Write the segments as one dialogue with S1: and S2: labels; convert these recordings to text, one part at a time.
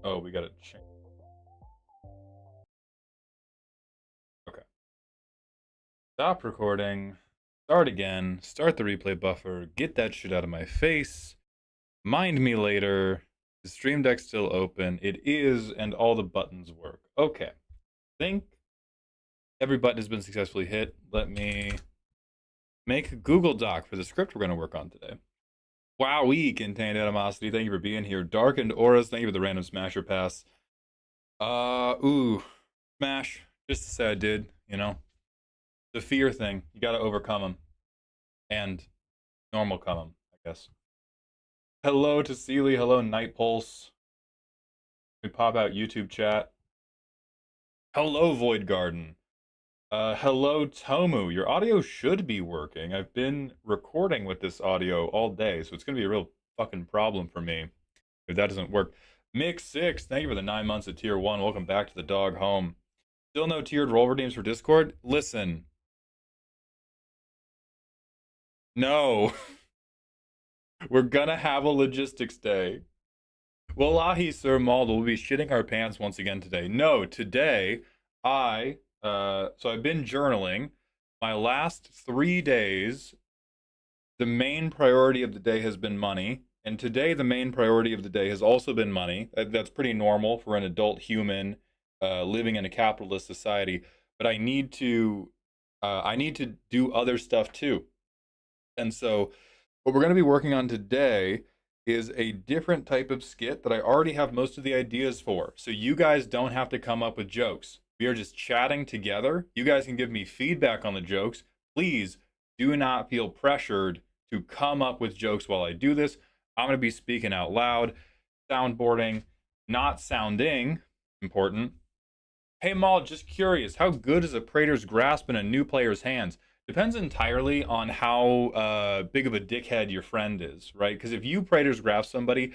S1: Oh, we gotta change. Okay. Stop recording. Start again. Start the replay buffer. Get that shit out of my face. Mind me later. The Stream Deck's still open. It is, and all the buttons work. Okay. Think every button has been successfully hit. Let me make a Google Doc for the script we're going to work on today. Wowee, Contained Animosity. Thank you for being here. Darkened Auras. Thank you for the random Smasher Pass. Smash. Just to say I did, you know. The fear thing. You gotta overcome them. And normal come them, I guess. Hello to Sealy. Hello, Night Pulse. We pop out YouTube chat. Hello, Void Garden. Hello, Tomu. Your audio should be working. I've been recording with this audio all day, so it's gonna be a real fucking problem for me if that doesn't work. Mix6, thank you for the 9 months at tier 1. Welcome back to the dog home. Still no tiered roll redeems for Discord? Listen. No. We're gonna have a logistics day. Wallahi, Sir Mauld, will be shitting our pants once again today. No, today, so I've been journaling. My last 3 days, the main priority of the day has been money. And today, the main priority of the day has also been money. That's pretty normal for an adult human living in a capitalist society. But I need to do other stuff too. And so, what we're going to be working on today is a different type of skit that I already have most of the ideas for. So you guys don't have to come up with jokes. We are just chatting together. You guys can give me feedback on the jokes. Please do not feel pressured to come up with jokes while I do this. I'm going to be speaking out loud, soundboarding, not sounding, important. Hey Maul, just curious, how good is a Praetor's Grasp in a new player's hands? Depends entirely on how big of a dickhead your friend is, right? Because if you Praetor's Grasp somebody,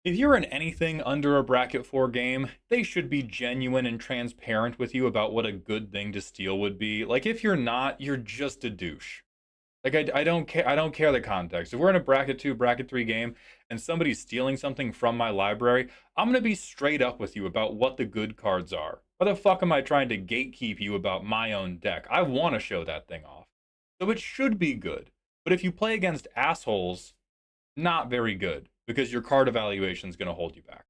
S1: if you're in anything under a bracket 4 game, they should be genuine and transparent with you about what a good thing to steal would be. Like, if you're not, you're just a douche. Like, I don't care the context. If we're in a bracket 2, bracket 3 game and somebody's stealing something from my library, I'm gonna be straight up with you about what the good cards are. Why the fuck am I trying to gatekeep you about my own deck? I want to show that thing off. So it should be good. But if you play against assholes, not very good, because your card evaluation is going to hold you back.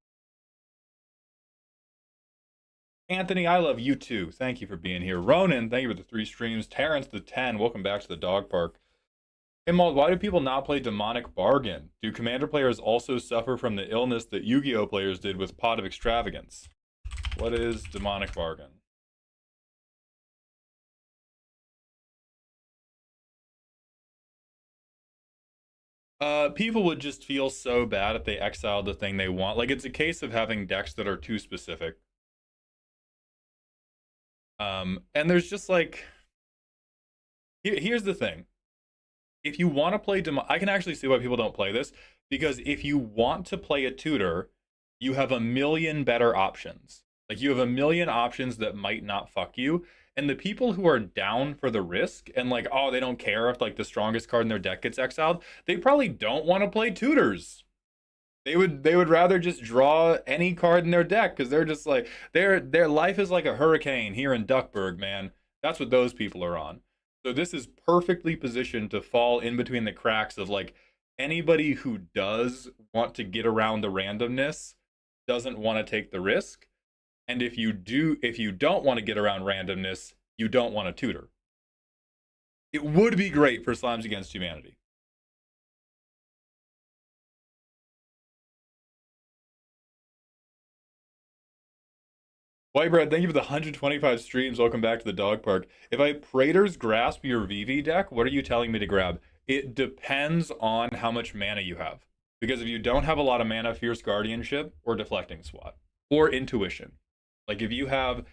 S1: Anthony, I love you too. Thank you for being here. Ronan, thank you for the 3 streams. Terrence, the 10, welcome back to the dog park. Hey Mauld, why do people not play Demonic Bargain? Do Commander players also suffer from the illness that Yu-Gi-Oh players did with Pot of Extravagance? What is Demonic Bargain? People would just feel so bad if they exiled the thing they want. Like, it's a case of having decks that are too specific. And there's just like, here's the thing. If you want to play I can actually see why people don't play this, because if you want to play a tutor, you have a million better options. Like, you have a million options that might not fuck you. And the people who are down for the risk and like, oh, they don't care if like the strongest card in their deck gets exiled, they probably don't want to play tutors. They would rather just draw any card in their deck because they're just like their life is like a hurricane here in Duckburg, man. That's what those people are on. So this is perfectly positioned to fall in between the cracks of like anybody who does want to get around the randomness doesn't want to take the risk. And if you don't want to get around randomness, you don't want to tutor. It would be great for Slimes Against Humanity. Whitebread, thank you for the 125 streams. Welcome back to the dog park. If I Praetor's Grasp your VV deck, what are you telling me to grab? It depends on how much mana you have. Because if you don't have a lot of mana, Fierce Guardianship or Deflecting Swat or Intuition. Like, if you have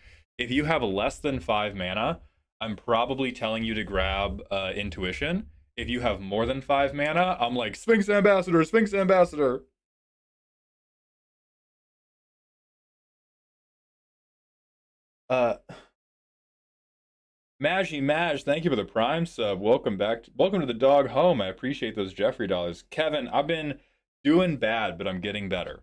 S1: less than 5 mana, I'm probably telling you to grab Intuition. If you have more than 5 mana, I'm like, Sphinx Ambassador, Sphinx Ambassador. Maj, thank you for the Prime sub. Welcome back. Welcome to the dog home. I appreciate those Jeffrey dollars. Kevin, I've been doing bad, but I'm getting better.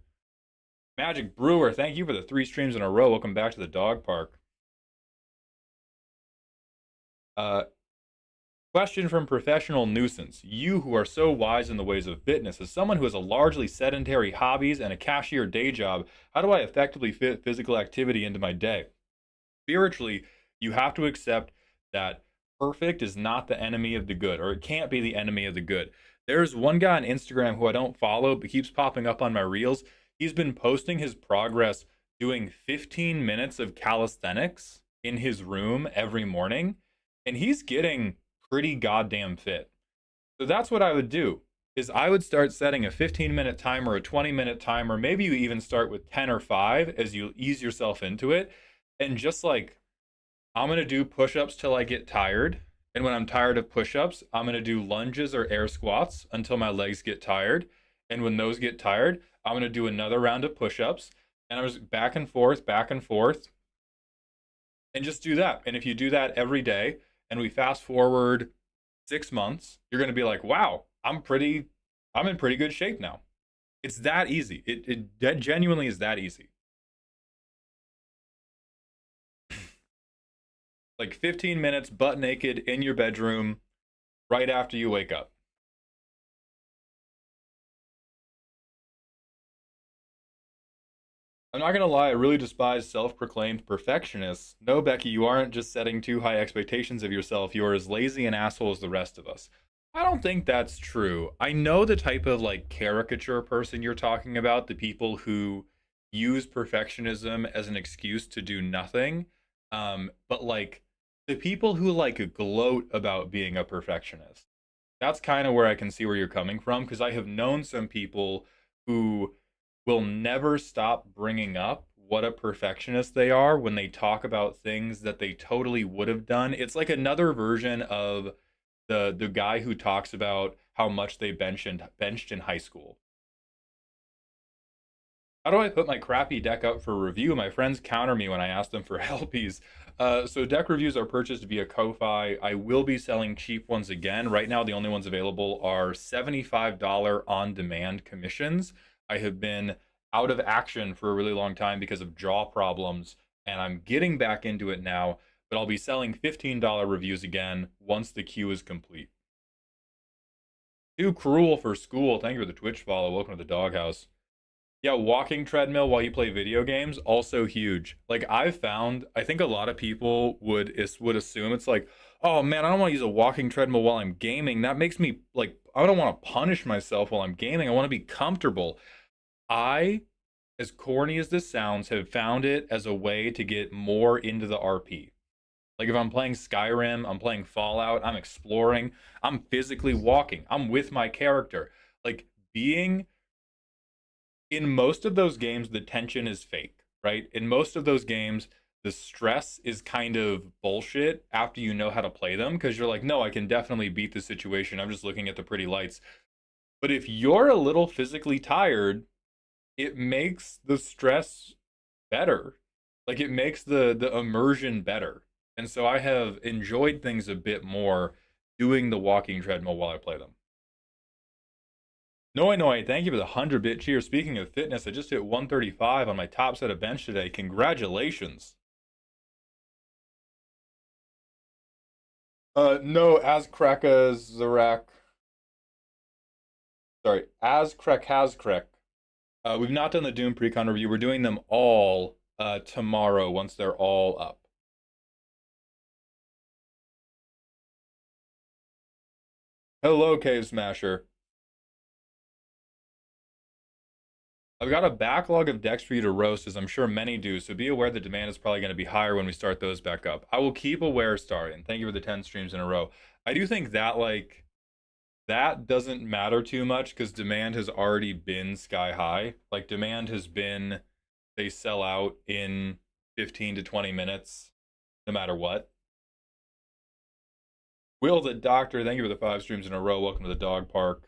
S1: Magic Brewer, thank you for the 3 streams in a row. Welcome back to the dog park. Uh, Question from Professional Nuisance. You who are so wise in the ways of fitness, as someone who has a largely sedentary hobbies and a cashier day job, how do I effectively fit physical activity into my day? Spiritually, you have to accept that perfect is not the enemy of the good, or it can't be the enemy of the good. There's one guy on Instagram who I don't follow, but keeps popping up on my reels. He's been posting his progress doing 15 minutes of calisthenics in his room every morning, and he's getting pretty goddamn fit. So that's what I would do. Is I would start setting a 15-minute timer, a 20-minute timer, maybe you even start with 10 or 5 as you ease yourself into it. And just like, I'm going to do push-ups till I get tired. And when I'm tired of push-ups, I'm going to do lunges or air squats until my legs get tired. And when those get tired, I'm going to do another round of push-ups. And I'm just back and forth, and just do that. And if you do that every day, and we fast forward 6 months, you're going to be like, wow, I'm in pretty good shape now. It's that easy. It genuinely is that easy. Like 15 minutes butt naked in your bedroom right after you wake up. I'm not gonna lie, I really despise self-proclaimed perfectionists. No, Becky, you aren't just setting too high expectations of yourself. You are as lazy an asshole as the rest of us. I don't think that's true. I know the type of like caricature person you're talking about, the people who use perfectionism as an excuse to do nothing. But like the people who like gloat about being a perfectionist. That's kind of where I can see where you're coming from, because I have known some people who will never stop bringing up what a perfectionist they are when they talk about things that they totally would have done. It's like another version of the guy who talks about how much they benched in high school. How do I put my crappy deck up for review? My friends counter me when I ask them for helpies. So deck reviews are purchased via Ko-Fi. I will be selling cheap ones again. Right now, the only ones available are $75 on-demand commissions. I have been out of action for a really long time because of jaw problems, and I'm getting back into it now, but I'll be selling $15 reviews again once the queue is complete. Too cruel for school. Thank you for the Twitch follow. Welcome to the doghouse. Yeah, walking treadmill while you play video games, also huge. Like I've found, I think a lot of people would assume it's like, oh man, I don't want to use a walking treadmill while I'm gaming. That makes me like, I don't want to punish myself while I'm gaming. I want to be comfortable. I, as corny as this sounds, have found it as a way to get more into the RP. Like if I'm playing Skyrim, I'm playing Fallout, I'm exploring, I'm physically walking, I'm with my character. Like being in most of those games, the tension is fake, right? In most of those games, the stress is kind of bullshit after you know how to play them, because you're like, no, I can definitely beat the situation. I'm just looking at the pretty lights. But if you're a little physically tired, it makes the stress better. Like it makes the immersion better. And so I have enjoyed things a bit more doing the walking treadmill while I play them. Noi, thank you for the 100-bit cheer. Speaking of fitness, I just hit 135 on my top set of bench today. Congratulations. No, Azkrakazarak. Sorry, Azkrakazkrek. We've not done the Doom Precon review. We're doing them all tomorrow once they're all up. Hello, Cave Smasher. I've got a backlog of decks for you to roast, as I'm sure many do, so be aware the demand is probably going to be higher when we start those back up. I will keep aware, Starry, and thank you for the 10 streams in a row. I do think that, like, that doesn't matter too much because demand has already been sky high. Like, demand has been, they sell out in 15 to 20 minutes, no matter what. Will the Doctor, thank you for the 5 streams in a row. Welcome to the dog park.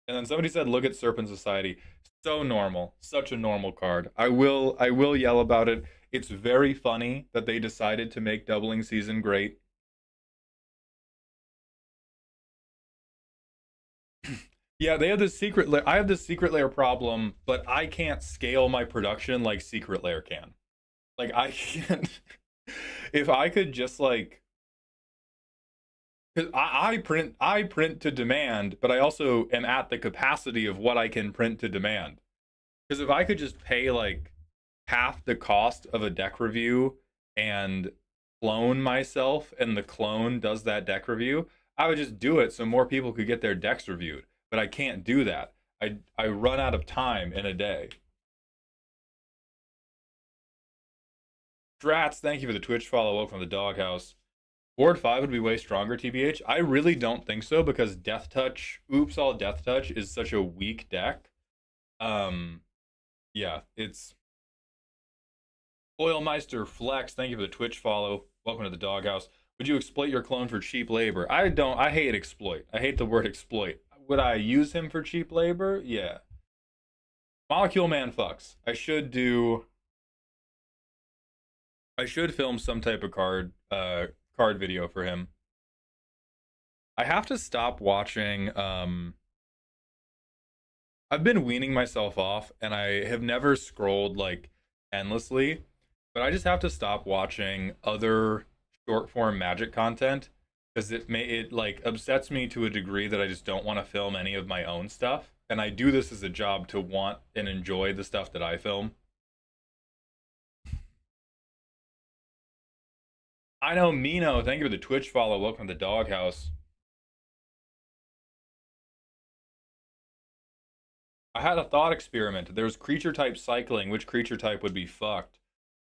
S1: And then somebody said, look at Serpent Society. So normal. Such a normal card. I will yell about it. It's very funny that they decided to make Doubling Season great. Yeah, they have this secret layer. I have this secret layer problem, but I can't scale my production like secret layer can. Like I can't. If I could just like, cause I print to demand, but I also am at the capacity of what I can print to demand. Because if I could just pay like half the cost of a deck review and clone myself, and the clone does that deck review, I would just do it so more people could get their decks reviewed. But I can't do that. I run out of time in a day. Drats, thank you for the Twitch follow. Welcome to the doghouse. Board 5 would be way stronger, TBH. I really don't think so because Death Touch, Oops All Death Touch is such a weak deck. Yeah, it's Oilmeister Flex, thank you for the Twitch follow. Welcome to the doghouse. Would you exploit your clone for cheap labor? I don't. I hate exploit. I hate the word exploit. Would I use him for cheap labor? Yeah. Molecule Man fucks. I should film some type of card video for him. I have to stop watching I've been weaning myself off and I have never scrolled like endlessly, but I just have to stop watching other short form Magic content because it like upsets me to a degree that I just don't want to film any of my own stuff. And I do this as a job to want and enjoy the stuff that I film. I know Mino, thank you for the Twitch follow. Welcome to the doghouse. I had a thought experiment. There was creature type cycling. Which creature type would be fucked?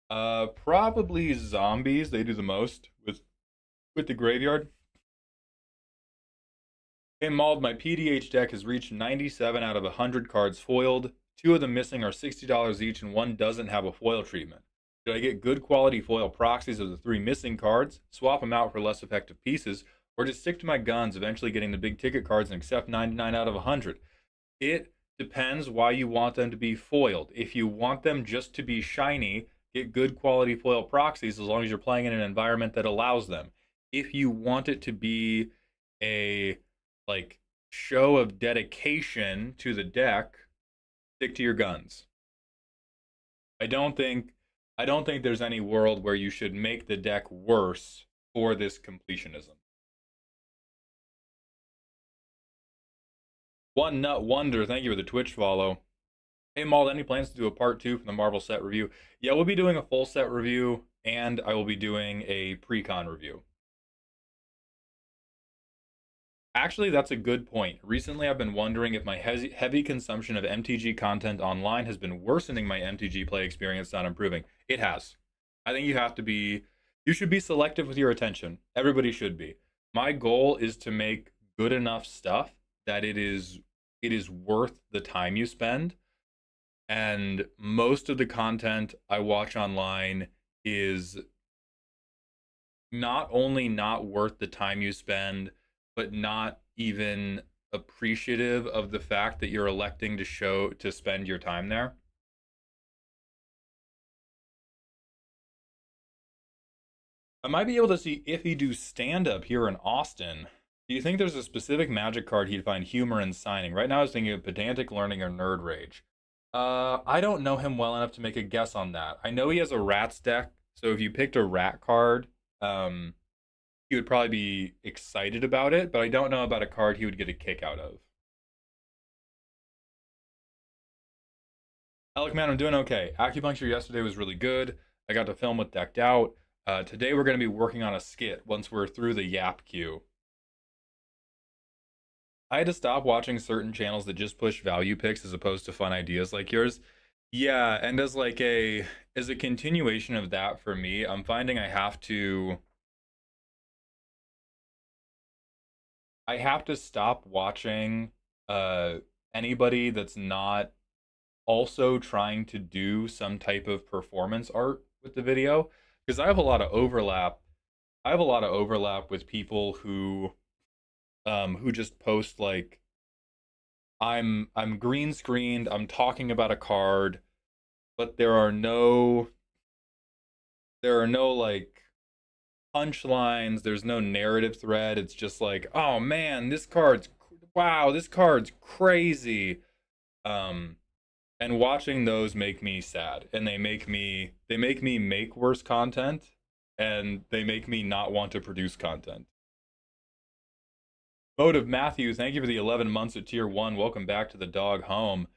S1: Probably zombies. They do the most with the graveyard. Hey Mauled, my PDH deck has reached 97 out of 100 cards foiled. 2 of them missing are $60 each, and 1 doesn't have a foil treatment. Should I get good quality foil proxies of the 3 missing cards, swap them out for less effective pieces, or just stick to my guns, eventually getting the big ticket cards and accept 99 out of 100? It depends why you want them to be foiled. If you want them just to be shiny, get good quality foil proxies as long as you're playing in an environment that allows them. If you want it to be a like show of dedication to the deck, stick to your guns. I don't think there's any world where you should make the deck worse for this completionism. One Nut Wonder, thank you for the Twitch follow. Hey Maul, any plans to do a part 2 from the Marvel set review? Yeah, we'll be doing a full set review, and I will be doing a pre-con review. Actually, that's a good point. Recently, I've been wondering if my heavy consumption of MTG content online has been worsening my MTG play experience, not improving. It has. I think you should be selective with your attention. Everybody should be. My goal is to make good enough stuff that it is worth the time you spend. And most of the content I watch online is not only not worth the time you spend, but not even appreciative of the fact that you're electing to spend your time there. I might be able to see if he do stand-up here in Austin. Do you think there's a specific Magic card he'd find humor in signing? Right now I was thinking of Pedantic Learning or Nerd Rage. I don't know him well enough to make a guess on that. I know he has a Rats deck, so if you picked a Rat card, he would probably be excited about it, but I don't know about a card he would get a kick out of. Alec, man, I'm doing okay. Acupuncture yesterday was really good. I got to film with Decked Out. Today we're going to be working on a skit once we're through the Yap queue. I had to stop watching certain channels that just push value picks as opposed to fun ideas like yours. Yeah, and as a continuation of that for me, I'm finding I have to stop watching anybody that's not also trying to do some type of performance art with the video, because I have a lot of overlap. I have a lot of overlap with people who just post like I'm green screened, I'm talking about a card, but there are no like punchlines, there's no narrative thread. It's just like, oh man, this card's wow, this card's crazy. Um, and watching those make me sad, and they make me make worse content, and they make me not want to produce content. Motive Matthew, thank you for the 11 months at tier 1. Welcome back to the dog home.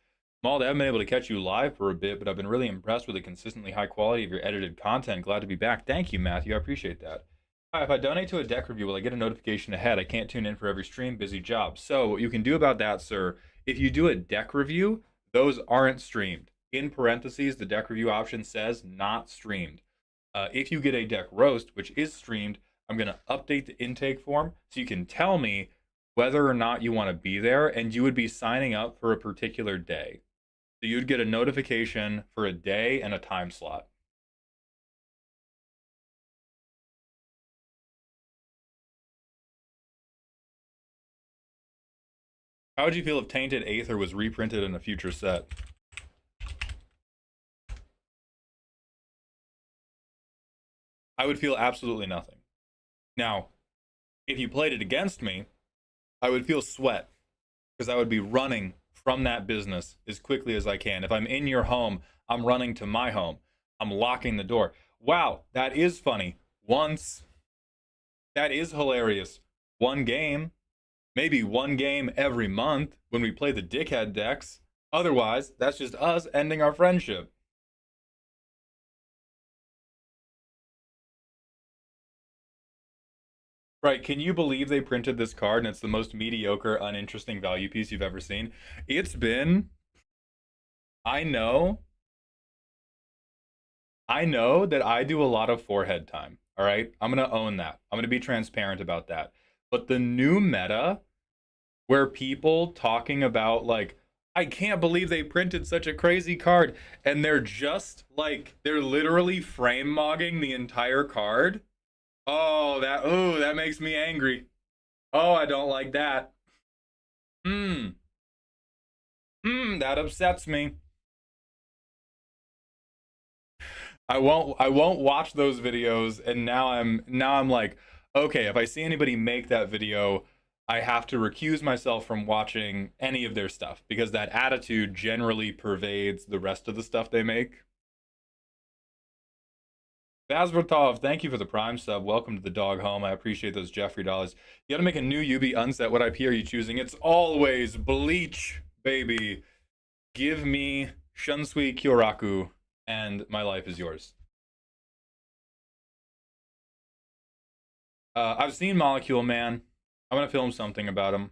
S1: Mald, I haven't been able to catch you live for a bit, but I've been really impressed with the consistently high quality of your edited content. Glad to be back. Thank you, Matthew. I appreciate that. Hi, if I donate to a deck review, will I get a notification ahead? I can't tune in for every stream. Busy job. So what you can do about that, sir, if you do a deck review, those aren't streamed. In parentheses, the deck review option says not streamed. If you get a deck roast, which is streamed, I'm going to update the intake form so you can tell me whether or not you want to be there, and you would be signing up for a particular day. So you'd get a notification for a day and a time slot. How would you feel if Tainted Aether was reprinted in a future set? I would feel absolutely nothing. Now, if you played it against me, I would feel sweat because I would be running from that business as quickly as I can. If I'm in your home, I'm running to my home. I'm locking the door. Wow, that is funny. Once. That is hilarious. One game. Maybe one game every month when we play the dickhead decks. Otherwise, that's just us ending our friendship. Right, can you believe they printed this card and it's the most mediocre, uninteresting value piece you've ever seen? It's been. I know. I know that I do a lot of forehead time. All right. I'm going to own that. I'm going to be transparent about that. But the new meta where people talking about, like, I can't believe they printed such a crazy card, and they're just like, they're literally frame mogging the entire card. Oh, that makes me angry. Oh, I don't like that. Hmm. That upsets me. I won't watch those videos, and now I'm like, okay, if I see anybody make that video, I have to recuse myself from watching any of their stuff because that attitude generally pervades the rest of the stuff they make. Vazvertov, thank you for the Prime sub. Welcome to the dog home. I appreciate those Jeffrey dollars. You gotta make a new Yubi unset. What IP are you choosing? It's always Bleach, baby. Give me Shunsui Kyoraku, and my life is yours. I've seen Molecule Man. I'm gonna film something about him.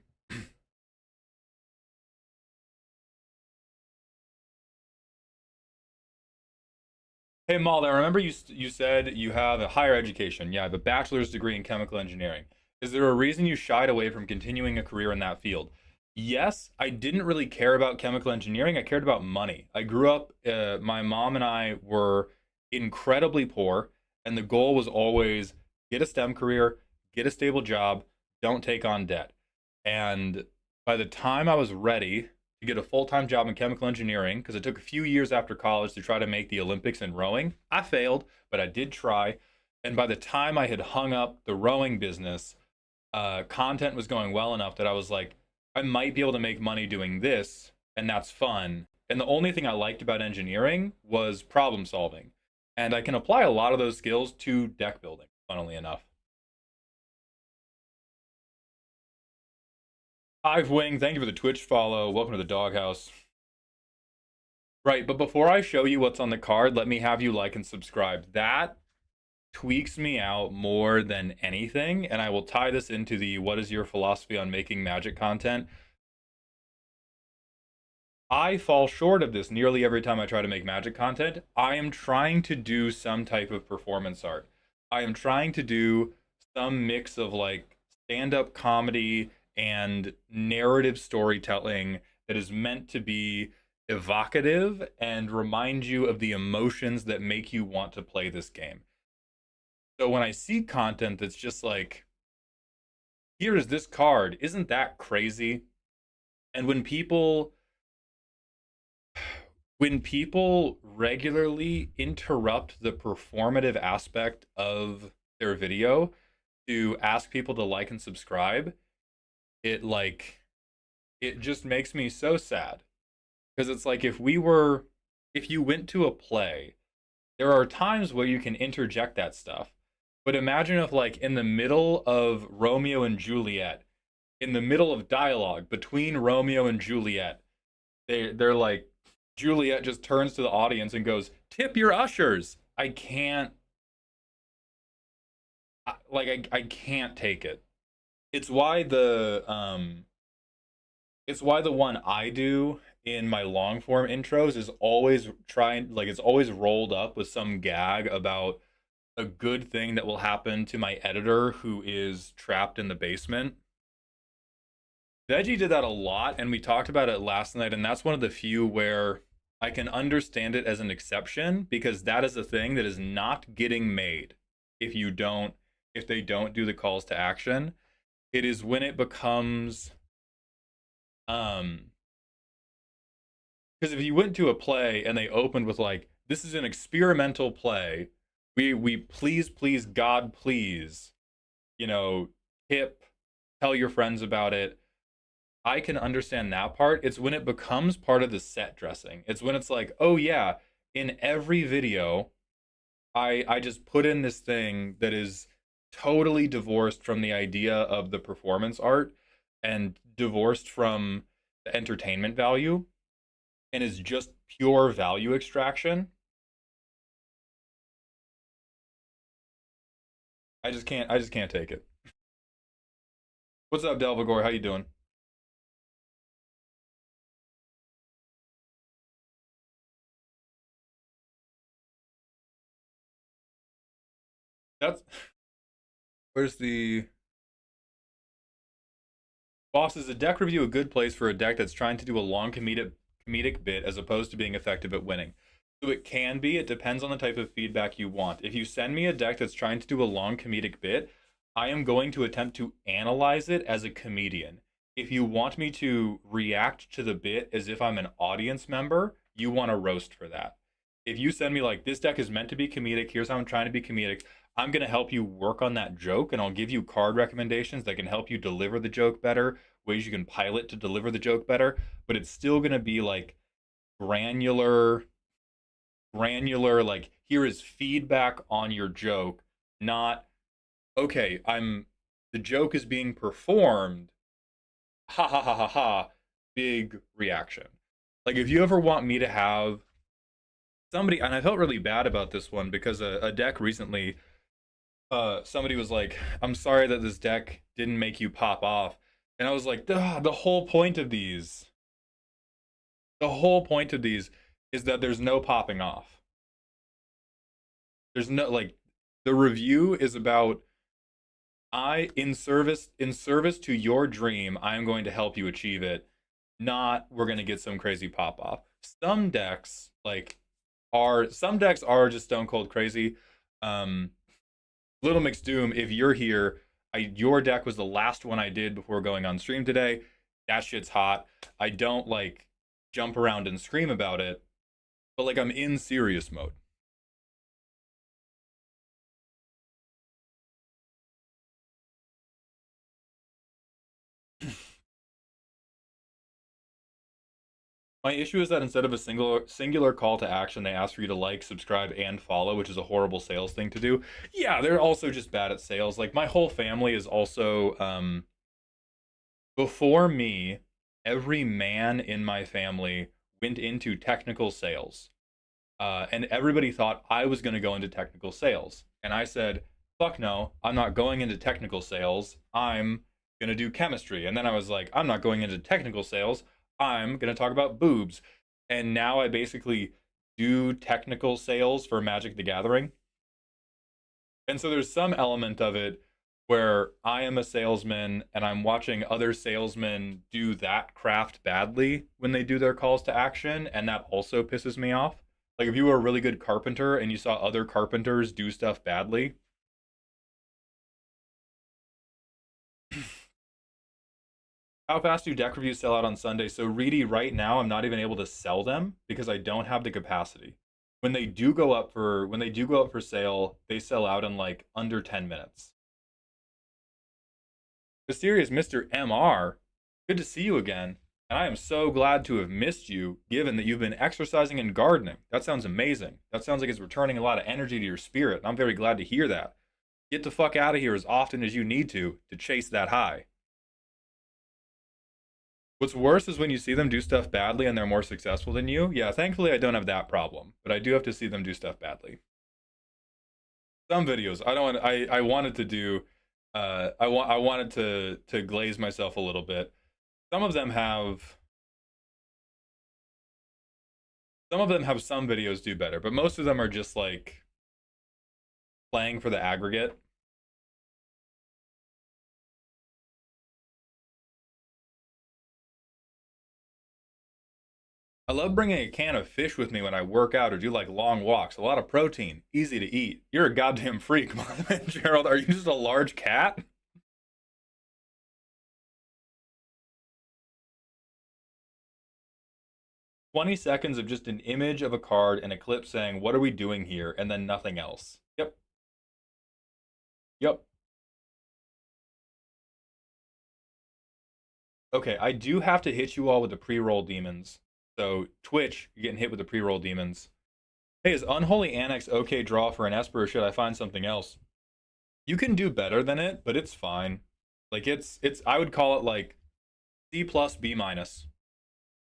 S1: Hey Mal, I remember you said you have a higher education. Yeah, I have a bachelor's degree in chemical engineering. Is there a reason you shied away from continuing a career in that field? Yes, I didn't really care about chemical engineering. I cared about money. I grew up, my mom and I were incredibly poor, and the goal was always get a STEM career, get a stable job, don't take on debt. And by the time I was ready to get a full-time job in chemical engineering, because it took a few years after college to try to make the Olympics in rowing, I failed, but I did try. And by the time I had hung up the rowing business, content was going well enough that I was like, I might be able to make money doing this, and that's fun. And the only thing I liked about engineering was problem solving. And I can apply a lot of those skills to deck building, funnily enough. Hive Wing, thank you for the Twitch follow. Welcome to the doghouse. Right, but before I show you what's on the card, let me have you like and subscribe. That tweaks me out more than anything, and I will tie this into the what is your philosophy on making magic content. I fall short of this nearly every time I try to make magic content. I am trying to do some type of performance art. I am trying to do some mix of like stand-up comedy and narrative storytelling that is meant to be evocative and remind you of the emotions that make you want to play this game. So when I see content that's just like, here is this card, isn't that crazy? And when people regularly interrupt the performative aspect of their video to ask people to like and subscribe, it like it just makes me so sad because it's like if you went to a play, there are times where you can interject that stuff. But imagine if, like, in the middle of Romeo and Juliet, in the middle of dialogue between Romeo and Juliet, they're like, Juliet just turns to the audience and goes, "Tip your ushers." I can't, I can't take it. It's why it's why the one I do in my long form intros is always trying, like, it's always rolled up with some gag about a good thing that will happen to my editor who is trapped in the basement. Veggie did that a lot, and we talked about it last night, and that's one of the few where I can understand it as an exception because that is a thing that is not getting made if they don't do the calls to action. It is when it becomes um because if you went to a play and they opened with like, this is an experimental play, we please God please, you know, tip, tell your friends about it. I can understand that part. It's when it becomes part of the set dressing. It's when it's like, oh yeah, in every video, I just put in this thing that is totally divorced from the idea of the performance art and divorced from the entertainment value and is just pure value extraction. I just can't take it. What's up, Delvagor? How you doing? That's where's the boss, is a deck review a good place for a deck that's trying to do a long comedic bit as opposed to being effective at winning? So it can be. It depends on the type of feedback you want. If you send me a deck that's trying to do a long comedic bit, I am going to attempt to analyze it as a comedian. If you want me to react to the bit as if I'm an audience member, you want to roast for that. If you send me like, this deck is meant to be comedic, here's how I'm trying to be comedic, I'm going to help you work on that joke, and I'll give you card recommendations that can help you deliver the joke better, ways you can pilot to deliver the joke better, but it's still going to be like granular, like, here is feedback on your joke, not, okay, the joke is being performed, ha ha ha ha ha, big reaction. Like, if you ever want me to have somebody, and I felt really bad about this one because a deck recently, somebody was like, I'm sorry that this deck didn't make you pop off. And I was like, the whole point of these is that there's no popping off. There's no, like, the review is about, in service to your dream, I'm going to help you achieve it, not we're going to get some crazy pop off. Some decks are just stone cold crazy. Um Little Mixed Doom, if you're here, your deck was the last one I did before going on stream today. That shit's hot. I don't like jump around and scream about it, but like, I'm in serious mode. My issue is that instead of a singular call to action, they ask for you to like, subscribe, and follow, which is a horrible sales thing to do. Yeah, they're also just bad at sales. Like, my whole family is also before me, every man in my family went into technical sales. And everybody thought I was going to go into technical sales. And I said, fuck no, I'm not going into technical sales. I'm going to do chemistry. And then I was like, I'm not going into technical sales. I'm going to talk about boobs. And now I basically do technical sales for Magic the Gathering. And so there's some element of it where I am a salesman and I'm watching other salesmen do that craft badly when they do their calls to action, and that also pisses me off. Like, if you were a really good carpenter and you saw other carpenters do stuff badly. How fast do deck reviews sell out on Sunday? So, Reedy, right now I'm not even able to sell them because I don't have the capacity. When they do go up for sale, they sell out in like under 10 minutes. Mysterious Mr. MR, good to see you again. And I am so glad to have missed you, given that you've been exercising and gardening. That sounds amazing. That sounds like it's returning a lot of energy to your spirit. I'm very glad to hear that. Get the fuck out of here as often as you need to chase that high. What's worse is when you see them do stuff badly and they're more successful than you. Yeah, thankfully I don't have that problem, but I do have to see them do stuff badly. Some videos I don't want. I wanted to do. I wanted to glaze myself a little bit. Some of them have. Some of them have some videos do better, but most of them are just like playing for the aggregate. I love bringing a can of fish with me when I work out or do like long walks. A lot of protein, easy to eat. You're a goddamn freak, my man, Gerald. Are you just a large cat? 20 seconds of just an image of a card and a clip saying, "What are we doing here?" and then nothing else. Yep. Yep. Okay, I do have to hit you all with the pre-roll demons. So Twitch, you're getting hit with the pre-roll demons. Hey, is Unholy Annex okay draw for an Esper, or should I find something else? You can do better than it, but it's fine. Like it's I would call it like C plus B minus.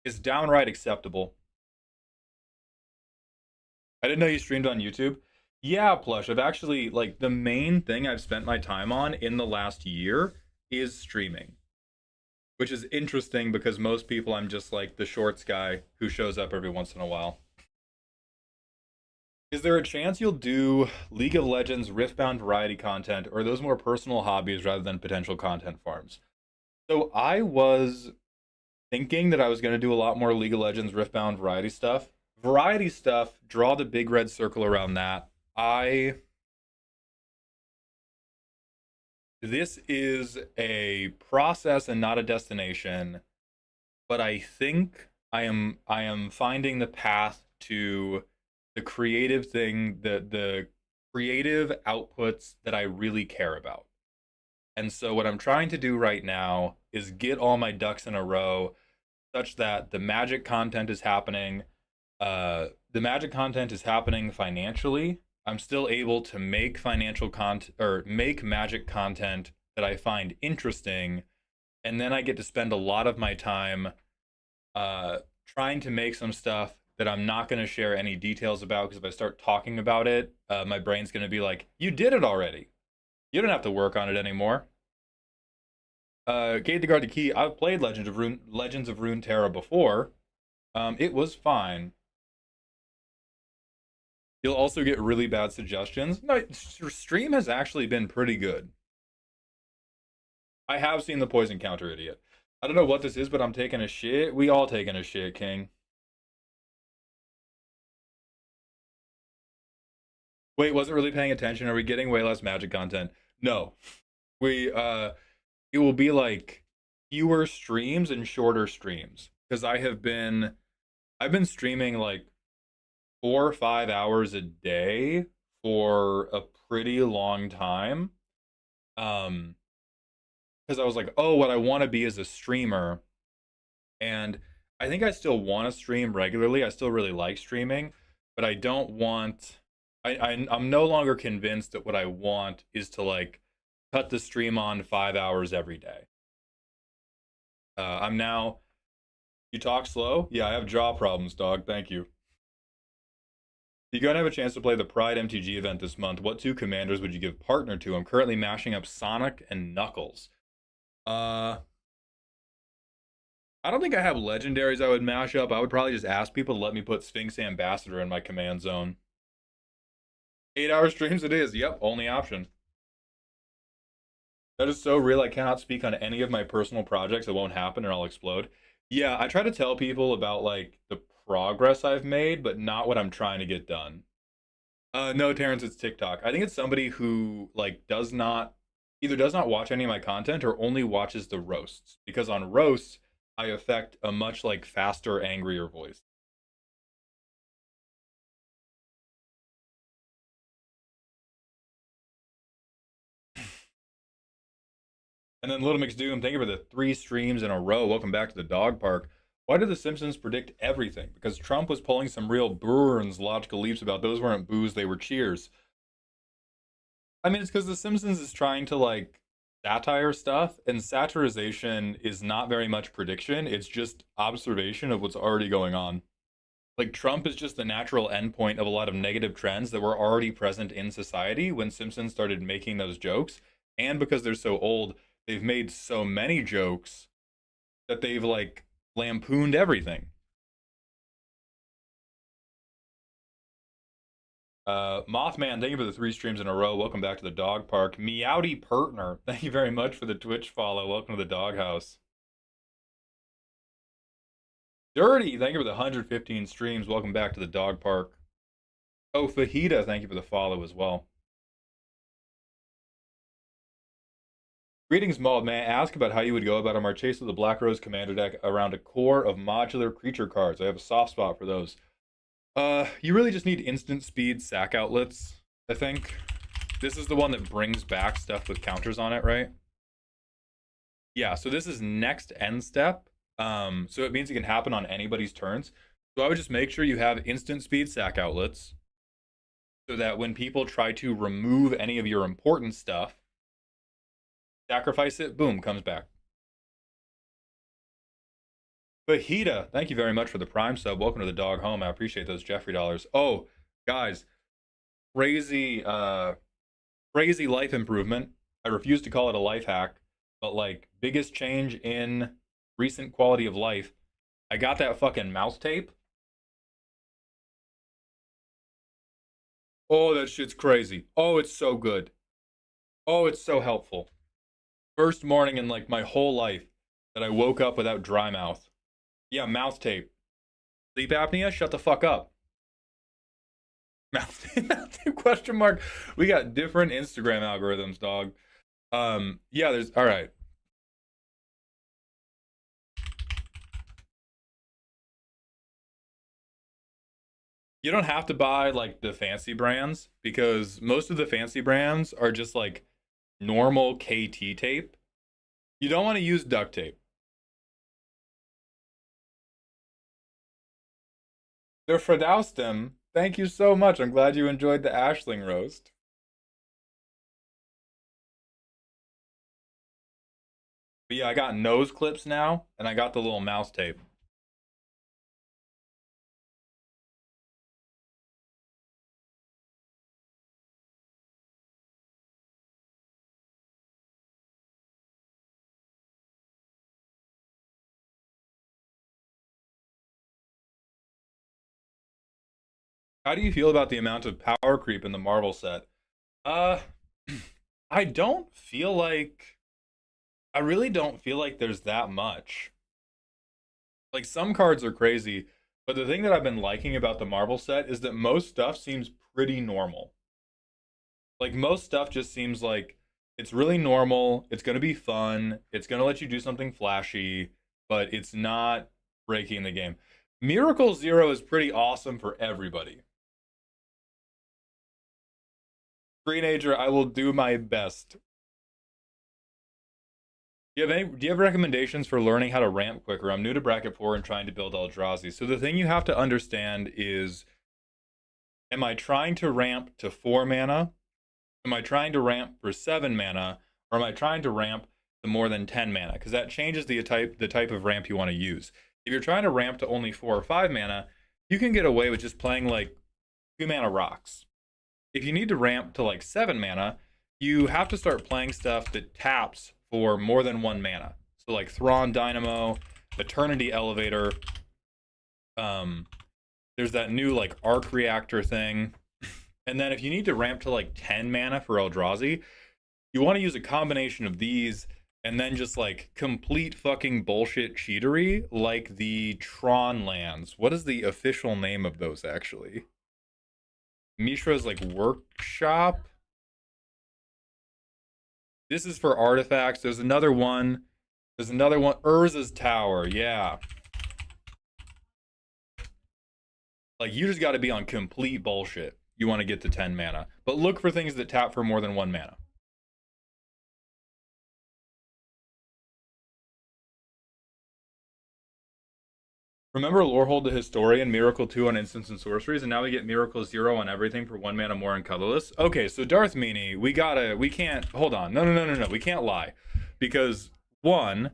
S1: It's downright acceptable. I didn't know you streamed on YouTube. Yeah, Plush. I've actually like the main thing I've spent my time on in the last year is streaming. Which is interesting because most people I'm just like the shorts guy who shows up every once in a while. Is there a chance you'll do League of Legends Riftbound variety content, or are those more personal hobbies rather than potential content farms? So I was thinking that I was going to do a lot more League of Legends Riftbound variety stuff. Variety stuff, draw the big red circle around that. This is a process and not a destination, but I think I am finding the path to the creative thing, the creative outputs that I really care about. And so what I'm trying to do right now is get all my ducks in a row such that the magic content is happening. The magic content is happening financially. I'm still able to make financial content or make magic content that I find interesting, and then I get to spend a lot of my time trying to make some stuff that I'm not going to share any details about, because if I start talking about it, my brain's going to be like, "You did it already. You don't have to work on it anymore." Gate to Guard the Key. I've played Legends of Runeterra before. It was fine. You'll also get really bad suggestions. No, your stream has actually been pretty good. I have seen the poison counter, idiot. I don't know what this is, but I'm taking a shit. We all taking a shit, King. Wait, wasn't really paying attention. Are we getting way less magic content? No. We it will be like fewer streams and shorter streams, because I've been streaming like 4 or 5 hours a day for a pretty long time. Um because I was like, "Oh, what I want to be is a streamer." And I think I still want to stream regularly. I still really like streaming, but I don't want. I'm no longer convinced that what I want is to like cut the stream on 5 hours every day. I'm now. You talk slow? Yeah, I have jaw problems, dog. Thank you. You're gonna have a chance to play the Pride MTG event this month. What two commanders would you give partner to? I'm currently mashing up Sonic and Knuckles. Uh, I don't think I have legendaries I would mash up. I would probably just ask people to let me put Sphinx Ambassador in my command zone. 8 hour streams it is. Yep, only option. That is so real. I cannot speak on any of my personal projects. It won't happen or I'll explode. Yeah, I try to tell people about like the progress I've made, but not what I'm trying to get done. No, Terrence, it's TikTok. I think it's somebody who like does not either does not watch any of my content or only watches the roasts. Because on roasts, I affect a much like faster, angrier voice. And then Little Mix Doom, thank you for the 3 streams in a row. Welcome back to the dog park. Why did The Simpsons predict everything? Because Trump was pulling some real Burns logical leaps about those weren't boos, they were cheers. I mean, it's because The Simpsons is trying to like satire stuff, and satirization is not very much prediction. It's just observation of what's already going on. Like Trump is just the natural endpoint of a lot of negative trends that were already present in society when Simpsons started making those jokes. And because they're so old, they've made so many jokes that they've like lampooned everything. Mothman, thank you for the 3 streams in a row. Welcome back to the dog park. Meowdy Pertner, thank you very much for the Twitch follow. Welcome to the doghouse. Dirty, thank you for the 115 streams. Welcome back to the dog park. Oh, Fajita, thank you for the follow as well. Greetings, Mauled. May I ask about how you would go about a Marchesa of the Black Rose Commander deck around a core of modular creature cards? I have a soft spot for those. You really just need instant speed sack outlets, I think. This is the one that brings back stuff with counters on it, right? Yeah, so this is next end step. So it means it can happen on anybody's turns. So I would just make sure you have instant speed sack outlets so that when people try to remove any of your important stuff, sacrifice it, boom, comes back. Fajita, thank you very much for the Prime sub. Welcome to the dog home. I appreciate those Jeffrey dollars. Oh, guys, crazy, crazy life improvement. I refuse to call it a life hack, but like biggest change in recent quality of life. I got that fucking mouse tape. Oh, that shit's crazy. Oh, it's so good. Oh, it's so helpful. First morning in like my whole life that I woke up without dry mouth. Yeah, mouth tape. Sleep apnea? Shut the fuck up. Mouth tape question mark. We got different Instagram algorithms, dog. Yeah, there's all right. You don't have to buy like the fancy brands because most of the fancy brands are just like normal KT tape. You don't want to use duct tape. They're Fradaustim. Thank you so much. I'm glad you enjoyed the Ashling roast. But yeah, I got nose clips now, and I got the little mouse tape. How do you feel about the amount of power creep in the Marvel set? Uh, I don't feel like. I really don't feel like there's that much. Like some cards are crazy, but the thing that I've been liking about the Marvel set is that most stuff seems pretty normal. Like most stuff just seems like it's really normal, it's going to be fun, it's going to let you do something flashy, but it's not breaking the game. Miracle Zero is pretty awesome for everybody. Greenager, I will do my best. Do you have recommendations for learning how to ramp quicker? I'm new to bracket 4 and trying to build Eldrazi. So the thing you have to understand is, am I trying to ramp to 4 mana? Am I trying to ramp for 7 mana? Or am I trying to ramp to more than 10 mana? Because that changes the type of ramp you want to use. If you're trying to ramp to only 4 or 5 mana, you can get away with just playing like 2 mana rocks. If you need to ramp to like 7 mana, you have to start playing stuff that taps for more than 1 mana. So like Thrawn Dynamo, Eternity Elevator. There's that new like Arc Reactor thing. And then if you need to ramp to like 10 mana for Eldrazi, you want to use a combination of these and then just like complete fucking bullshit cheatery like the Tron lands. What is the official name of those actually? Mishra's like workshop. This is for artifacts. There's another one. Urza's Tower. Yeah. Like you just got to be on complete bullshit. You want to get to 10 mana, but look for things that tap for more than 1 mana. Remember Lorehold the Historian, Miracle 2 on instants and sorceries, and now we get Miracle 0 on everything for 1 mana more and colorless? Okay, so Darth Meanie, we can't, hold on. No, we can't lie. Because, one,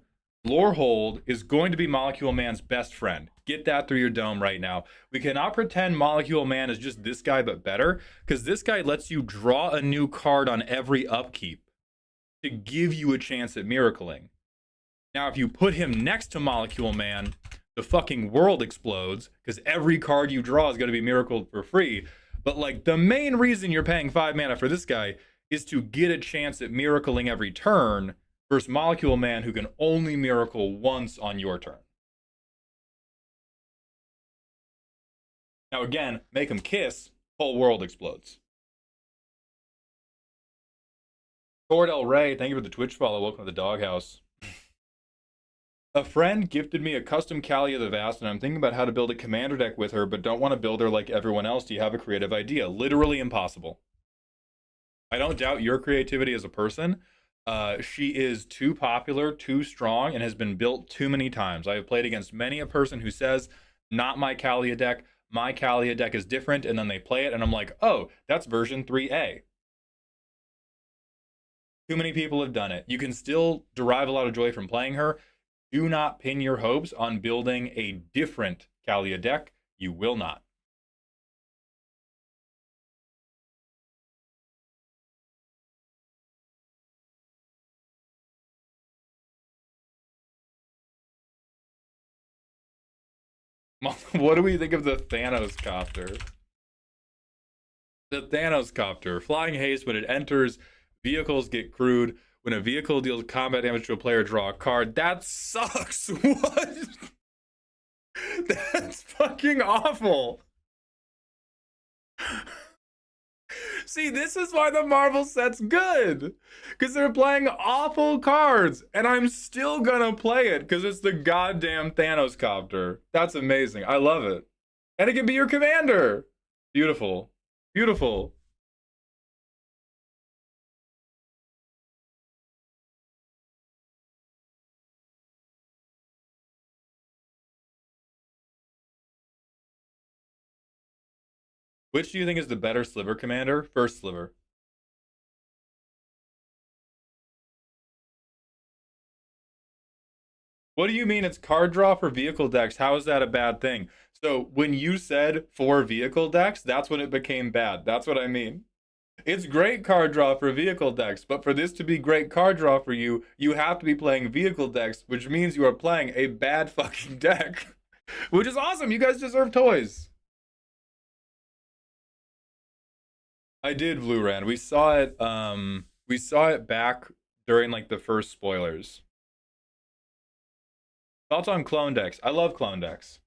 S1: Lorehold is going to be Molecule Man's best friend. Get that through your dome right now. We cannot pretend Molecule Man is just this guy but better, because this guy lets you draw a new card on every upkeep to give you a chance at miracling. Now, if you put him next to Molecule Man, the fucking world explodes because every card you draw is going to be miracled for free. But like the main reason you're paying 5 mana for this guy is to get a chance at miracling every turn versus Molecule Man, who can only miracle once on your turn. Now again, make him kiss, whole world explodes. Cordell Ray, thank you for the Twitch follow. Welcome to the doghouse. A friend gifted me a custom Kaalia the Vast, and I'm thinking about how to build a commander deck with her, but don't want to build her like everyone else. Do you have a creative idea? Literally impossible. I don't doubt your creativity as a person. She is too popular, too strong, and has been built too many times. I have played against many a person who says, not my Kaalia deck, my Kaalia deck is different, and then they play it, and I'm like, oh, that's version 3A. Too many people have done it. You can still derive a lot of joy from playing her. Do not pin your hopes on building a different Kaalia deck. You will not. What do we think of the Thanos copter? The Thanos copter. Flying haste when it enters, vehicles get crewed. When a vehicle deals combat damage to a player, draw a card. That sucks. What? That's fucking awful. See, this is why the Marvel set's good. Because they're playing awful cards. And I'm still gonna play it because it's the goddamn Thanos copter. That's amazing. I love it. And it can be your commander. Beautiful. Beautiful. Which do you think is the better sliver commander? First sliver. What do you mean it's card draw for vehicle decks? How is that a bad thing? So when you said for vehicle decks, that's when it became bad. That's what I mean. It's great card draw for vehicle decks, but for this to be great card draw for you, you have to be playing vehicle decks, which means you are playing a bad fucking deck. Which is awesome. You guys deserve toys. I did, Blue Rand. We saw it back during like the first spoilers. Thoughts on clone decks? I love clone decks.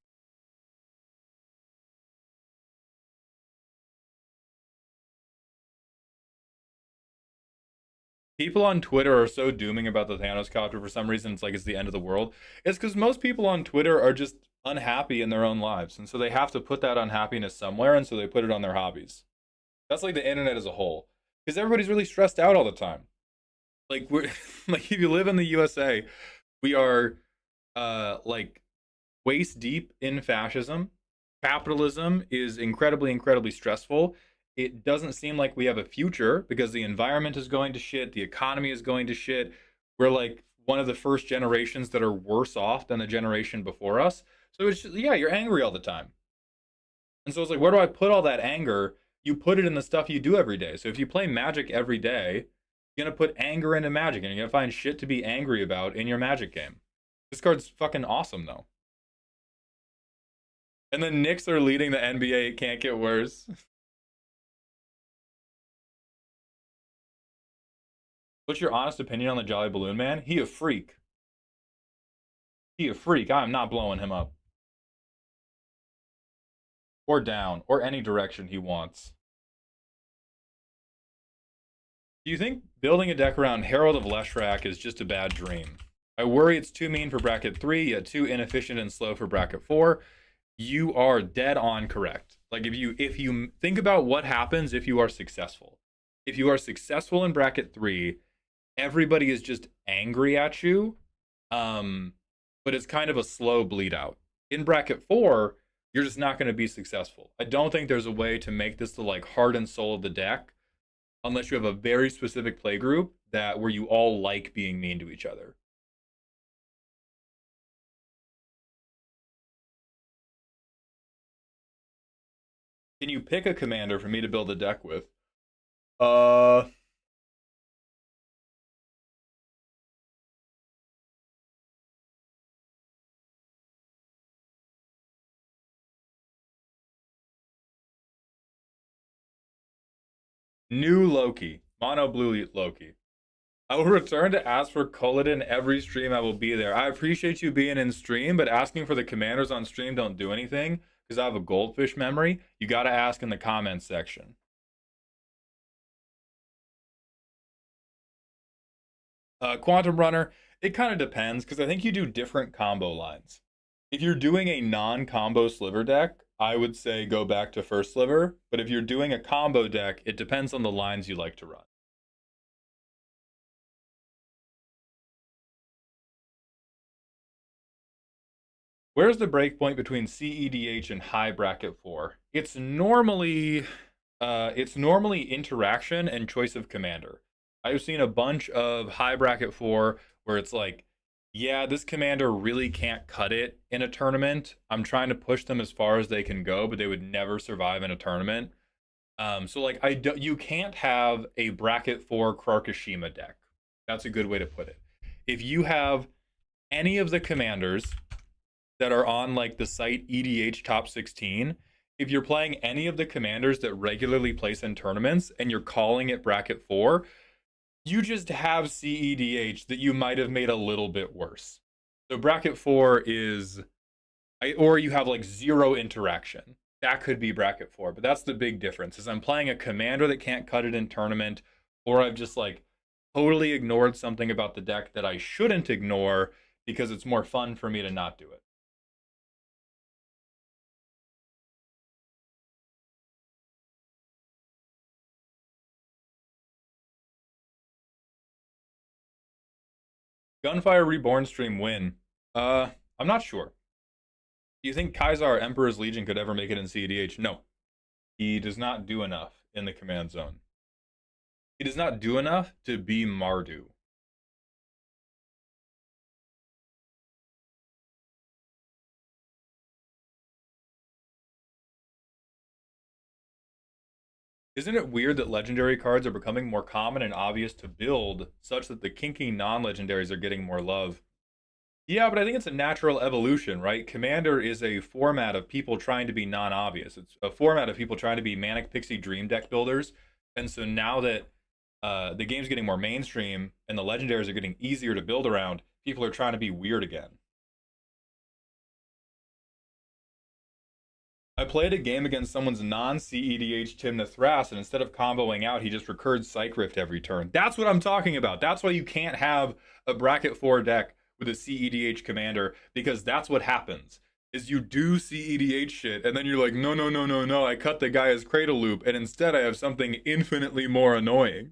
S1: People on Twitter are so dooming about the Thanos copter for some reason. It's like it's the end of the world. It's because most people on Twitter are just unhappy in their own lives, and so they have to put that unhappiness somewhere, and so they put it on their hobbies. That's like the internet as a whole, because everybody's really stressed out all the time. Like we're like if you live in the USA, we are like waist deep in fascism. Capitalism is incredibly stressful. It doesn't seem like we have a future because the environment is going to shit, the economy is going to shit. We're like one of the first generations that are worse off than the generation before us. So it's just, yeah, you're angry all the time. And so it's like, where do I put all that anger? You put it in the stuff you do every day. So if you play Magic every day, you're going to put anger into Magic, and you're going to find shit to be angry about in your Magic game. This card's fucking awesome, though. And the Knicks are leading the NBA. It can't get worse. What's your honest opinion on the Jolly Balloon Man? He a freak. He a freak. I'm not blowing him up. Or down. Or any direction he wants. Do you think building a deck around Herald of Leshrac is just a bad dream? I worry it's too mean for bracket 3, yet too inefficient and slow for bracket 4. You are dead on correct. Like if you think about what happens if you are successful. If you are successful in bracket 3, everybody is just angry at you. But it's kind of a slow bleed out. In bracket 4, you're just not going to be successful. I don't think there's a way to make this the like heart and soul of the deck unless you have a very specific play group that where you all like being mean to each other. Can you pick a commander for me to build a deck with? Uh New Loki. Mono blue Loki. I will return to ask for Culloden every stream. I will be there. I appreciate you being in stream, but asking for the commanders on stream don't do anything because I have a goldfish memory. You got to ask in the comments section. Quantum Runner, it kind of depends because I think you do different combo lines. If you're doing a non-combo sliver deck, I would say go back to first sliver. But if you're doing a combo deck, it depends on the lines you like to run. Where's the breakpoint between CEDH and high bracket 4? It's normally interaction and choice of commander. I've seen a bunch of high bracket 4 where it's like, yeah, this commander really can't cut it in a tournament. I'm trying to push them as far as they can go, but they would never survive in a tournament. So like you can't have a bracket 4 Karkashima deck. That's a good way to put it. If you have any of the commanders that are on like the site EDH top 16, if you're playing any of the commanders that regularly place in tournaments and you're calling it bracket 4, you just have CEDH that you might have made a little bit worse. So bracket 4 is, or you have like zero interaction. That could be bracket 4, but that's the big difference is I'm playing a commander that can't cut it in tournament, or I've just like totally ignored something about the deck that I shouldn't ignore because it's more fun for me to not do it. Gunfire Reborn stream win. I'm not sure. Do you think Kaisar Emperor's Legion could ever make it in CEDH? No. He does not do enough in the command zone. He does not do enough to be Mardu. Isn't it weird that legendary cards are becoming more common and obvious to build, such that the kinky non-legendaries are getting more love? Yeah, but I think it's a natural evolution, right? Commander is a format of people trying to be non-obvious. It's a format of people trying to be Manic Pixie Dream deck builders. And so now that the game's getting more mainstream and the legendaries are getting easier to build around, people are trying to be weird again. I played a game against someone's non-CEDH Tymna Thras, and instead of comboing out, he just recurred Psych Rift every turn. That's what I'm talking about. That's why you can't have a bracket 4 deck with a CEDH commander, because that's what happens. Is you do CEDH shit, and then you're like, no, no, no, no, no, I cut the guy's Cradle Loop, and instead I have something infinitely more annoying.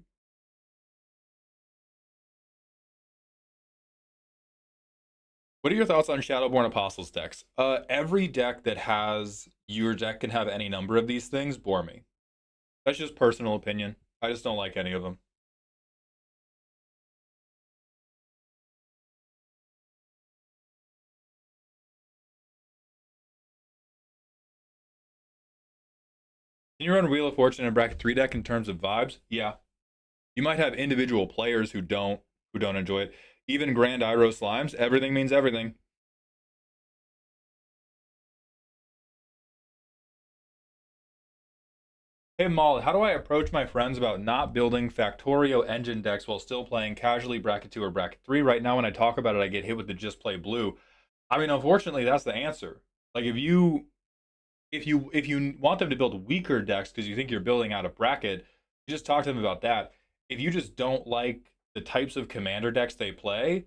S1: What are your thoughts on Shadowborn Apostles decks? Every deck that has your deck can have any number of these things bore me. That's just personal opinion. I just don't like any of them. Can you run Wheel of Fortune and bracket 3 deck in terms of vibes? Yeah. You might have individual players who don't enjoy it. Even Grand Iroh Slimes, everything means everything. Hey Molly, how do I approach my friends about not building Factorio engine decks while still playing casually bracket 2 or bracket 3? Right now when I talk about it, I get hit with the just play blue. I mean, unfortunately, that's the answer. Like if you want them to build weaker decks because you think you're building out a bracket, you just talk to them about that. If you just don't like the types of commander decks they play,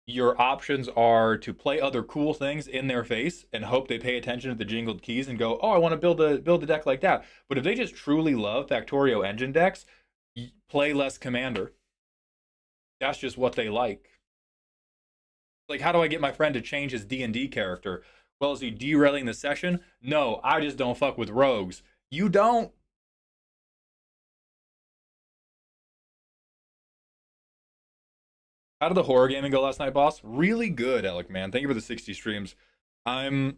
S1: your options are to play other cool things in their face and hope they pay attention to the jingled keys and go, "Oh, I want to build a deck like that." But if they just truly love Factorio engine decks, play less commander. That's just what they like. Like, how do I get my friend to change his D&D character? Well, is he derailing the session? No, I just don't fuck with rogues. You don't? How did the horror gaming go last night, boss? Really good, Alec, man. Thank you for the 60 streams. I'm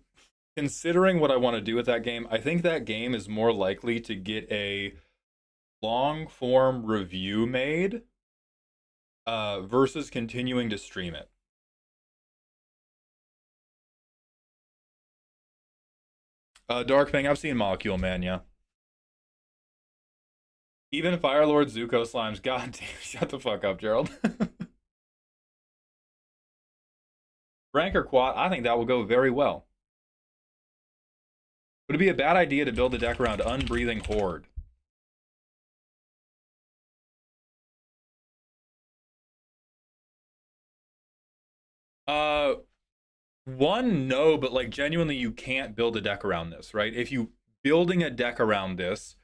S1: considering what I want to do with that game. I think that game is more likely to get a long form review made versus continuing to stream it. Dark Fang, I've seen Molecule Man, yeah. Even Firelord Zuko Slimes. God damn, shut the fuck up, Gerald. Rank or quad, I think that will go very well. Would it be a bad idea to build a deck around Unbreathing Horde? One, no, but like genuinely, you can't build a deck around this, right? If you building a deck around this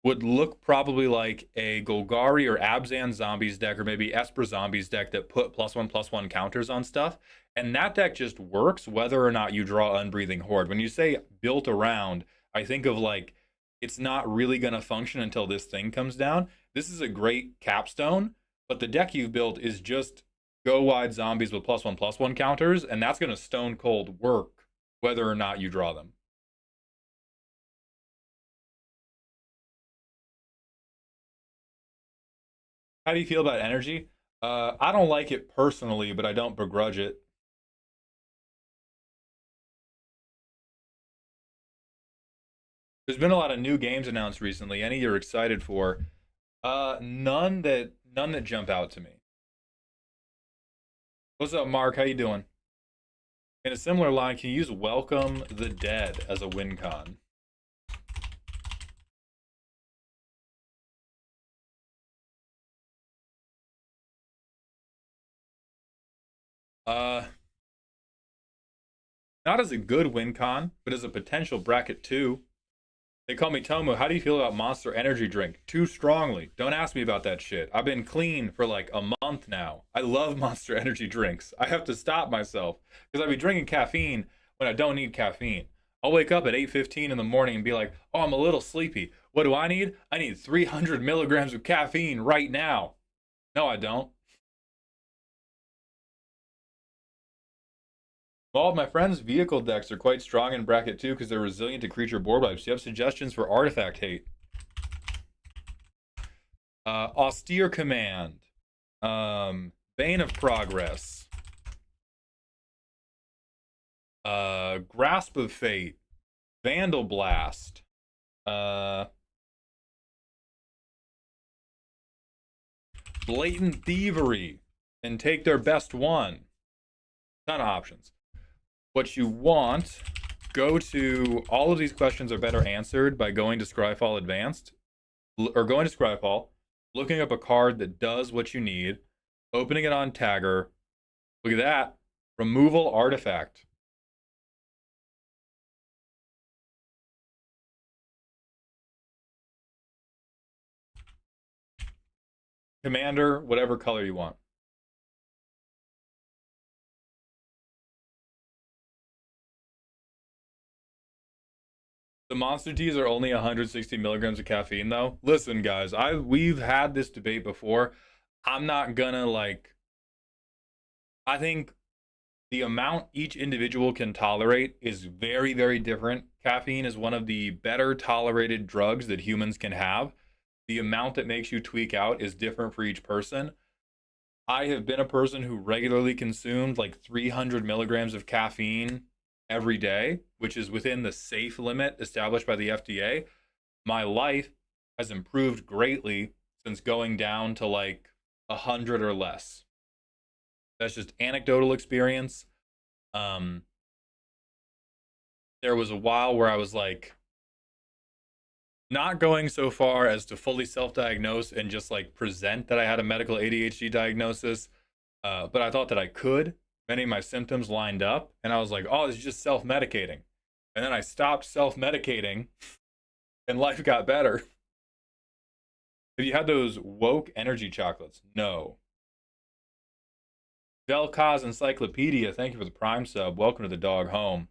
S1: would look probably like a Golgari or Abzan Zombies deck, or maybe Esper Zombies deck that put +1/+1 counters on stuff. And that deck just works whether or not you draw Unbreathing Horde. When you say built around, I think of like, it's not really going to function until this thing comes down. This is a great capstone, but the deck you've built is just go wide zombies with +1/+1 counters, and that's going to stone cold work whether or not you draw them. How do you feel about energy? I don't like it personally, but I don't begrudge it. There's been a lot of new games announced recently. Any you're excited for? None that jump out to me. What's up, Mark? How you doing? In a similar line, can you use Welcome the Dead as a win con? Uh, not as a good win con, but as a potential bracket 2. They call me Tomu. How do you feel about Monster Energy drink? Too strongly. Don't ask me about that shit. I've been clean for like a month now. I love Monster Energy drinks. I have to stop myself because I be drinking caffeine when I don't need caffeine. I'll wake up at 8:15 in the morning and be like, oh, I'm a little sleepy. What do I need? I need 300 milligrams of caffeine right now. No, I don't. All of my friends' vehicle decks are quite strong in bracket 2 because they're resilient to creature board wipes. Do you have suggestions for artifact hate? Austere Command, Bane of Progress, Grasp of Fate, Vandal Blast, Blatant Thievery, and take their best one. Ton of options. What you want, go to, all of these questions are better answered by going to Scryfall Advanced, or going to Scryfall, looking up a card that does what you need, opening it on Tagger. Look at that. Removal artifact. Commander, whatever color you want. The monster teas are only 160 milligrams of caffeine, though. Listen, guys, we've had this debate before. I'm not gonna like. I think the amount each individual can tolerate is very, very different. Caffeine is one of the better tolerated drugs that humans can have. The amount that makes you tweak out is different for each person. I have been a person who regularly consumed like 300 milligrams of caffeine every day, which is within the safe limit established by the FDA. My life has improved greatly since going down to like 100 or less. That's just anecdotal experience. There was a while where I was like not going so far as to fully self-diagnose and just like present that I had a medical ADHD diagnosis, but I thought that I could. Many of my symptoms lined up, and I was like, oh, it's just self-medicating. And then I stopped self-medicating, and life got better. Have you had those woke energy chocolates? No. Vel'Koz Encyclopedia, thank you for the Prime sub. Welcome to the dog home.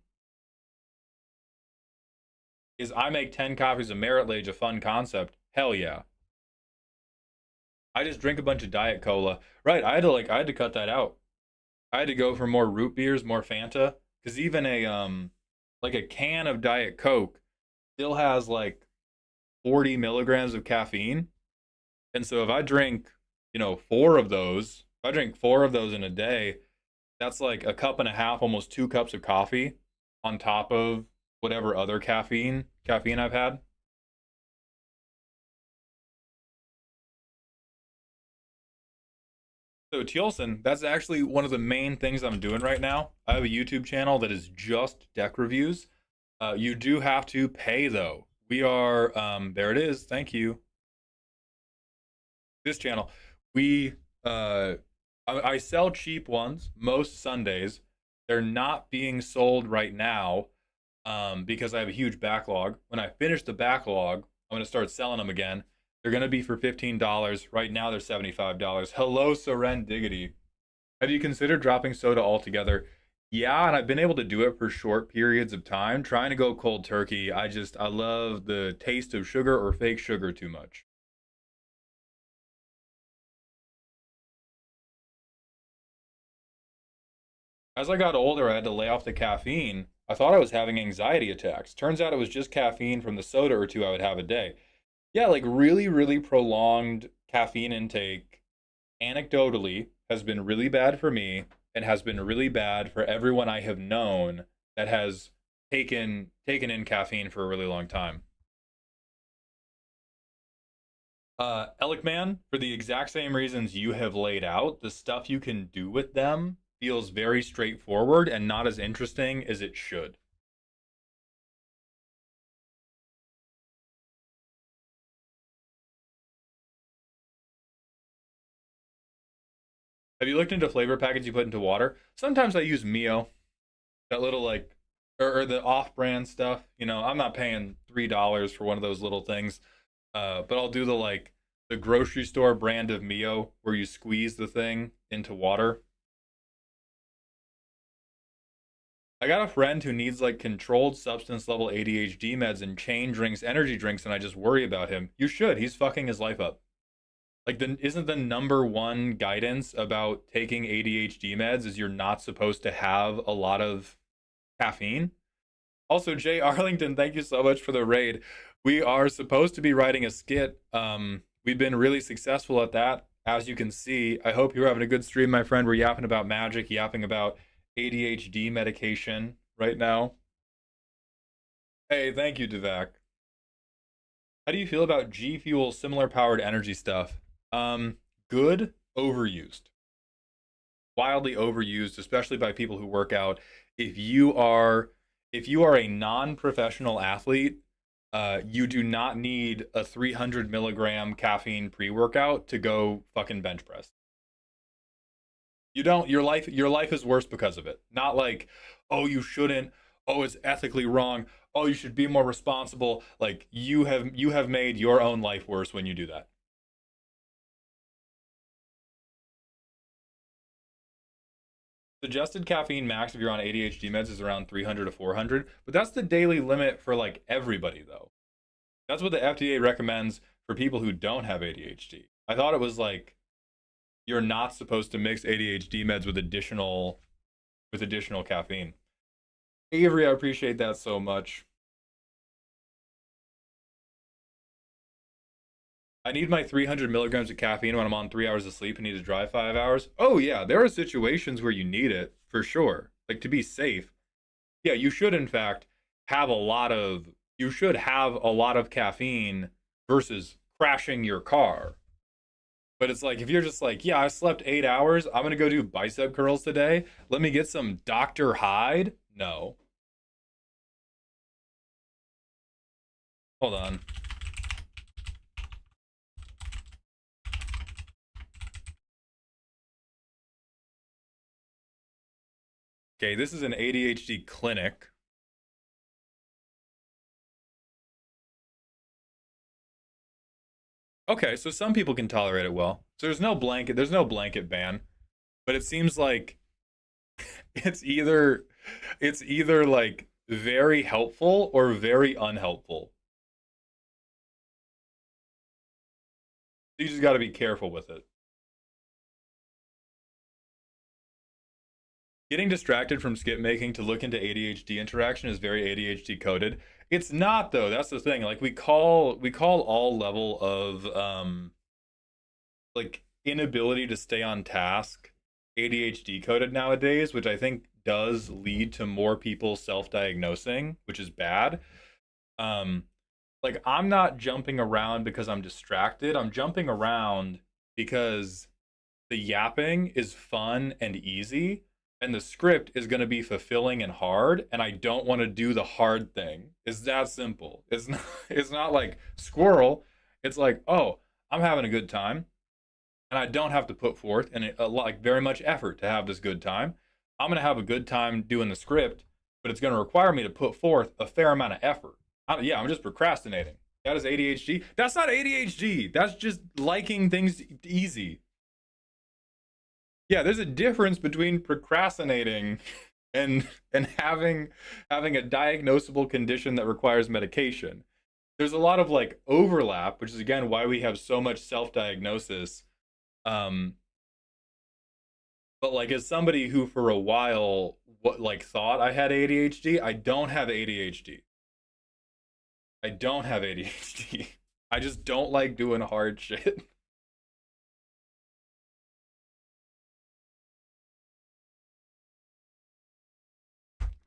S1: Is I make 10 copies of Merit Lage a fun concept? Hell yeah. I just drink a bunch of Diet Cola. Right, I had to cut that out. I had to go for more root beers, more Fanta, because even a like a can of Diet Coke still has like 40 milligrams of caffeine. And so if I drink, four of those, if I drink four of those in a day, that's like a cup and a half, almost 2 cups of coffee on top of whatever other caffeine I've had. So Tielson, that's actually one of the main things I'm doing right now. I have a YouTube channel that is just deck reviews. You do have to pay though. We are there it is. Thank you. This channel. We I sell cheap ones most Sundays. They're not being sold right now because I have a huge backlog. When I finish the backlog, I'm going to start selling them again. They're going to be for $15. Right now, they're $75. Hello, Soren Diggity. Have you considered dropping soda altogether? Yeah, and I've been able to do it for short periods of time. Trying to go cold turkey, I love the taste of sugar or fake sugar too much. As I got older, I had to lay off the caffeine. I thought I was having anxiety attacks. Turns out it was just caffeine from the soda or two I would have a day. Yeah, like really, really prolonged caffeine intake, anecdotally, has been really bad for me and has been really bad for everyone I have known that has taken in caffeine for a really long time. Elikman, for the exact same reasons you have laid out, the stuff you can do with them feels very straightforward and not as interesting as it should. Have you looked into flavor packets you put into water? Sometimes I use Mio, that little like, or the off-brand stuff. I'm not paying $3 for one of those little things, but I'll do the grocery store brand of Mio where you squeeze the thing into water. I got a friend who needs like controlled substance level ADHD meds and chain drinks, energy drinks, and I just worry about him. You should. He's fucking his life up. Like, isn't the number one guidance about taking ADHD meds is you're not supposed to have a lot of caffeine? Also, Jay Arlington, thank you so much for the raid. We are supposed to be writing a skit. We've been really successful at that, as you can see. I hope you're having a good stream, my friend. We're yapping about magic, yapping about ADHD medication right now. Hey, thank you, Devak. How do you feel about G Fuel similar powered energy stuff? Good, overused. Wildly overused, especially by people who work out. If you are a non-professional athlete, you do not need a 300 milligram caffeine pre-workout to go fucking bench press. You don't. Your life is worse because of it. Not like, oh, you shouldn't. Oh, it's ethically wrong. Oh, you should be more responsible. Like you have made your own life worse when you do that. Suggested caffeine max if you're on ADHD meds is around 300 to 400, but that's the daily limit for like everybody though. That's what the FDA recommends for people who don't have ADHD. I thought it was like you're not supposed to mix ADHD meds with additional caffeine. Avery, I appreciate that so much. I need my 300 milligrams of caffeine when I'm on 3 hours of sleep and need to drive 5 hours. Oh, yeah, there are situations where you need it for sure. Like to be safe. Yeah, you should, in fact, you should have a lot of caffeine versus crashing your car. But it's like, if you're just like, yeah, I slept 8 hours, I'm going to go do bicep curls today. Let me get some Dr. Hyde. No. Hold on. Okay, this is an ADHD clinic. Okay, so some people can tolerate it well. So there's no blanket ban, but it seems like it's either like very helpful or very unhelpful. You just got to be careful with it. Getting distracted from skip making to look into ADHD interaction is very ADHD coded. It's not though. That's the thing. Like we call all level of like inability to stay on task ADHD coded nowadays, which I think does lead to more people self-diagnosing, which is bad. Um like I'm not jumping around because I'm distracted. I'm jumping around because the yapping is fun and easy, and the script is going to be fulfilling and hard, and I don't want to do the hard thing. It's that simple. It's not it's not like squirrel. It's like, "Oh, I'm having a good time and I don't have to put forth and like very much effort to have this good time. I'm going to have a good time doing the script, but it's going to require me to put forth a fair amount of effort." I'm just procrastinating. That is ADHD. That's not ADHD. That's just liking things easy. Yeah, there's a difference between procrastinating and having a diagnosable condition that requires medication. There's a lot of like overlap, which is again why we have so much self-diagnosis. Um, but like as somebody who for a while like thought I had ADHD, I don't have ADHD. I don't have ADHD. I just don't like doing hard shit.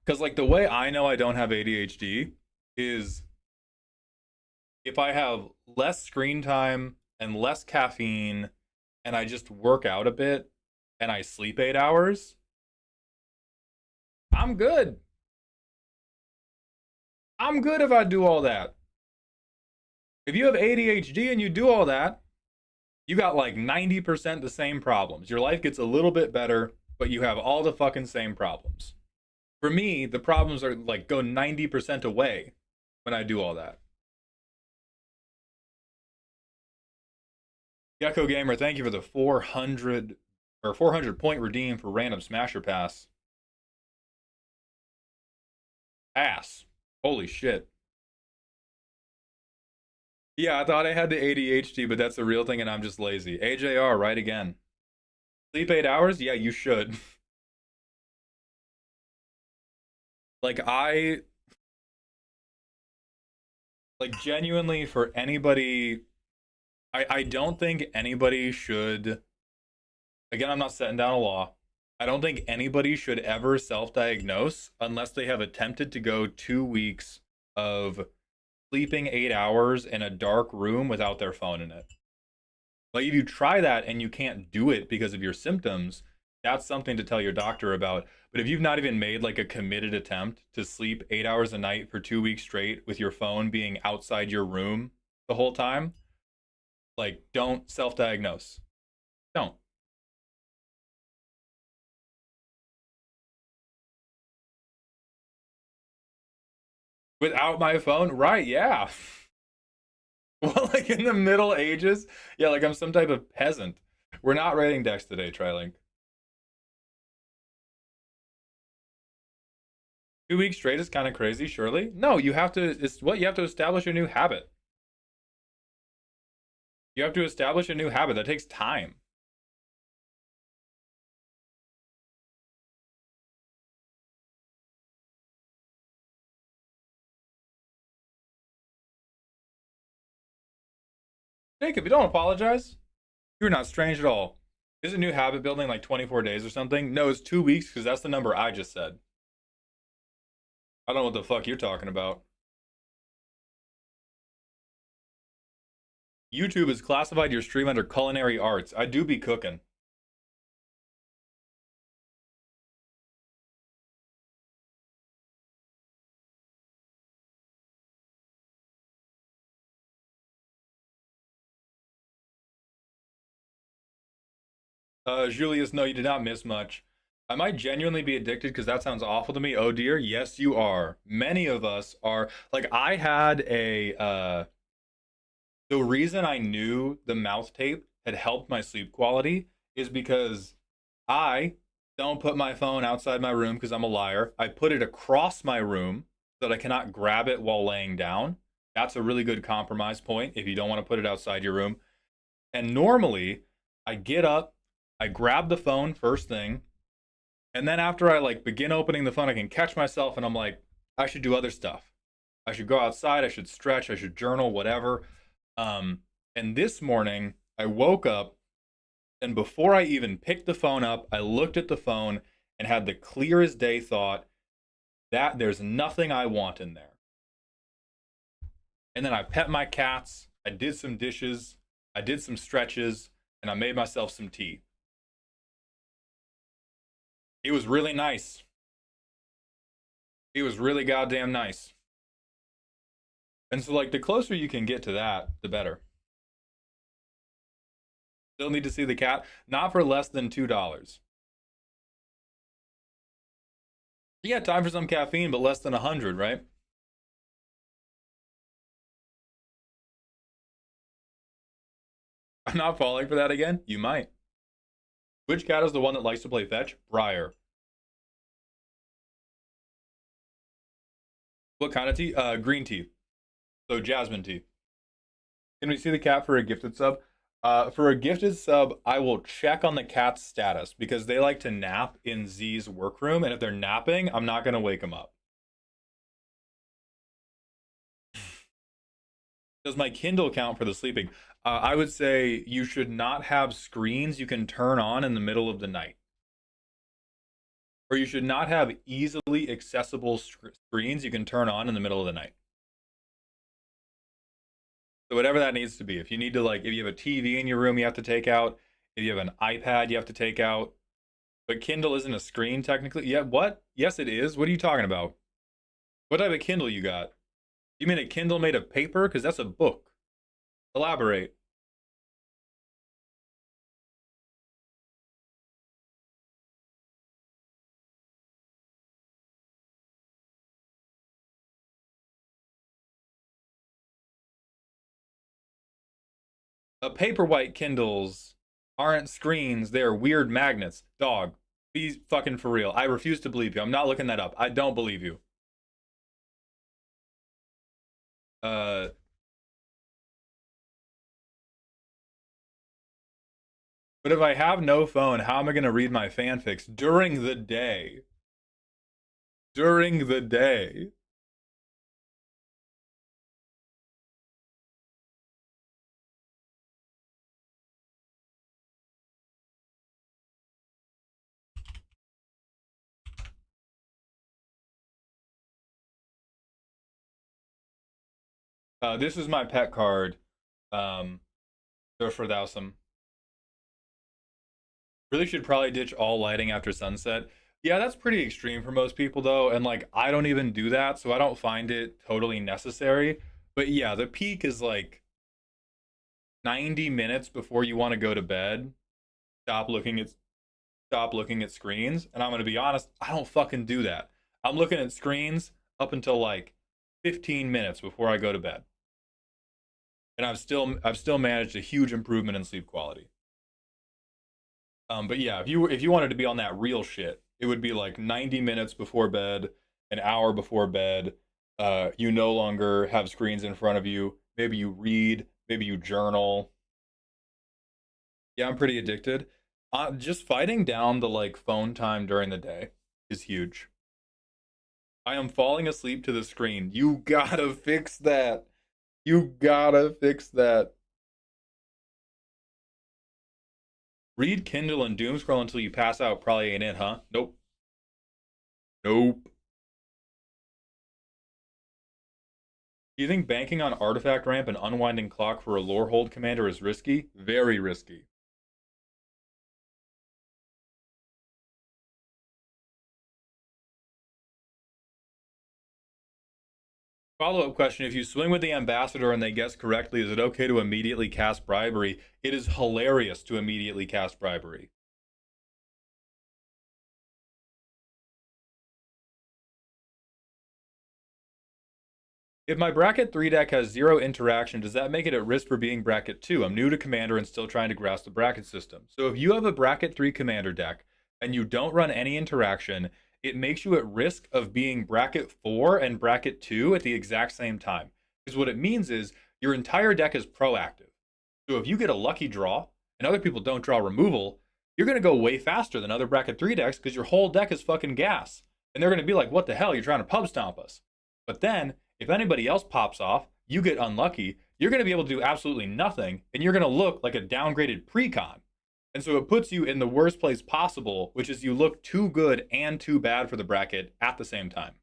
S1: Because like the way I know I don't have ADHD is if I have less screen time and less caffeine and I just work out a bit and I sleep 8 hours, I'm good. I'm good if I do all that. If you have ADHD and you do all that, you got like 90% the same problems. Your life gets a little bit better, but you have all the fucking same problems. For me, the problems are like go 90% away when I do all that. Gecko Gamer, thank you for the 400 or 400 point redeem for random Smasher Pass. Ass. Holy shit. Yeah, I thought I had the ADHD, but that's the real thing and I'm just lazy. AJR, right again. Sleep 8 hours? Yeah, you should. Like like genuinely for anybody, I don't think anybody should, again, I'm not setting down a law. I don't think anybody should ever self-diagnose unless they have attempted to go 2 weeks of sleeping 8 hours in a dark room without their phone in it. Like if you try that and you can't do it because of your symptoms, that's something to tell your doctor about. But if you've not even made like a committed attempt to sleep 8 hours a night for 2 weeks straight with your phone being outside your room the whole time, like don't self-diagnose. Don't. Without my phone? Right, yeah. Well, like in the Middle Ages? Yeah, like I'm some type of peasant. We're not rating decks today, Trilink. 2 weeks straight is kind of crazy, surely. No, you have to. It's what you have to establish a new habit. You have to establish a new habit. That takes time. Jacob, you don't apologize. You're not strange at all. Is a new habit building like 24 days or something? No, it's 2 weeks because that's the number I just said. I don't know what the fuck you're talking about. YouTube has classified your stream under culinary arts. I do be cooking. Julius, no, you did not miss much. I might genuinely be addicted because that sounds awful to me. Oh dear, yes, you are. Many of us are. Like, I had a. The reason I knew the mouth tape had helped my sleep quality is because I don't put my phone outside my room because I'm a liar. I put it across my room so that I cannot grab it while laying down. That's a really good compromise point if you don't want to put it outside your room. And normally, I get up, I grab the phone first thing, and then after I like begin opening the phone, I can catch myself and I'm like, I should do other stuff. I should go outside, I should stretch, I should journal, whatever. And this morning, I woke up, and before I even picked the phone up, I looked at the phone and had the clear as day thought that there's nothing I want in there. And then I pet my cats, I did some dishes, I did some stretches, and I made myself some tea. It was really nice. It was really goddamn nice. And so, like, the closer you can get to that, the better. Still need to see the cat. Not for less than $2. Yeah, time for some caffeine, but less than 100, right? I'm not falling for that again? You might. Which cat is the one that likes to play fetch? Briar. What kind of tea? Green tea. So jasmine tea. Can we see the cat for a gifted sub? For a gifted sub, I will check on the cat's status because they like to nap in Z's workroom, and if they're napping, I'm not going to wake them up. Does my Kindle count for the sleeping? I would say you should not have screens you can turn on in the middle of the night. Or you should not have easily accessible screens you can turn on in the middle of the night. So whatever that needs to be. If you need to, like, if you have a TV in your room you have to take out, if you have an iPad you have to take out. But Kindle isn't a screen technically. Yeah, what? Yes, it is. What are you talking about? What type of Kindle you got? You mean a Kindle made of paper? Because that's a book. Elaborate. Paperwhite Kindles aren't screens, they're weird magnets. Dog, be fucking for real. I refuse to believe you. I'm not looking that up. I don't believe you. Uh, but if I have no phone, how am I going to read my fanfics during the day? During the day. This is my pet card. They're for Thowsome. Really should probably ditch all lighting after sunset. Yeah, that's pretty extreme for most people though, and like I don't even do that, so I don't find it totally necessary. But yeah, the peak is like 90 minutes before you want to go to bed. Stop looking at stop looking at screens, and I'm going to be honest, I don't fucking do that. I'm looking at screens up until like 15 minutes before I go to bed. And I've still managed a huge improvement in sleep quality. But yeah, if you wanted to be on that real shit, it would be like 90 minutes before bed, an hour before bed. You no longer have screens in front of you. Maybe you read, maybe you journal. Yeah, I'm pretty addicted. Just fighting down the like phone time during the day is huge. I am falling asleep to the screen. You gotta fix that. You gotta fix that. Read Kindle and doom scroll until you pass out probably ain't it, huh? Nope. Nope. Do you think banking on Artifact Ramp and Unwinding Clock for a lore hold commander is risky? Very risky. Follow-up question, if you swing with the ambassador and they guess correctly, is it okay to immediately cast bribery? It is hilarious to immediately cast bribery. If my bracket 3 deck has 0 interaction, does that make it at risk for being bracket 2? I'm new to Commander and still trying to grasp the bracket system. So if you have a bracket 3 Commander deck and you don't run any interaction, it makes you at risk of being bracket 4 and bracket 2 at the exact same time. Because what it means is your entire deck is proactive. So if you get a lucky draw and other people don't draw removal, you're going to go way faster than other bracket 3 decks because your whole deck is fucking gas. And they're going to be like, what the hell? You're trying to pub stomp us. But then, if anybody else pops off, you get unlucky, you're going to be able to do absolutely nothing, and you're going to look like a downgraded precon. And so it puts you in the worst place possible, which is you look too good and too bad for the bracket at the same time.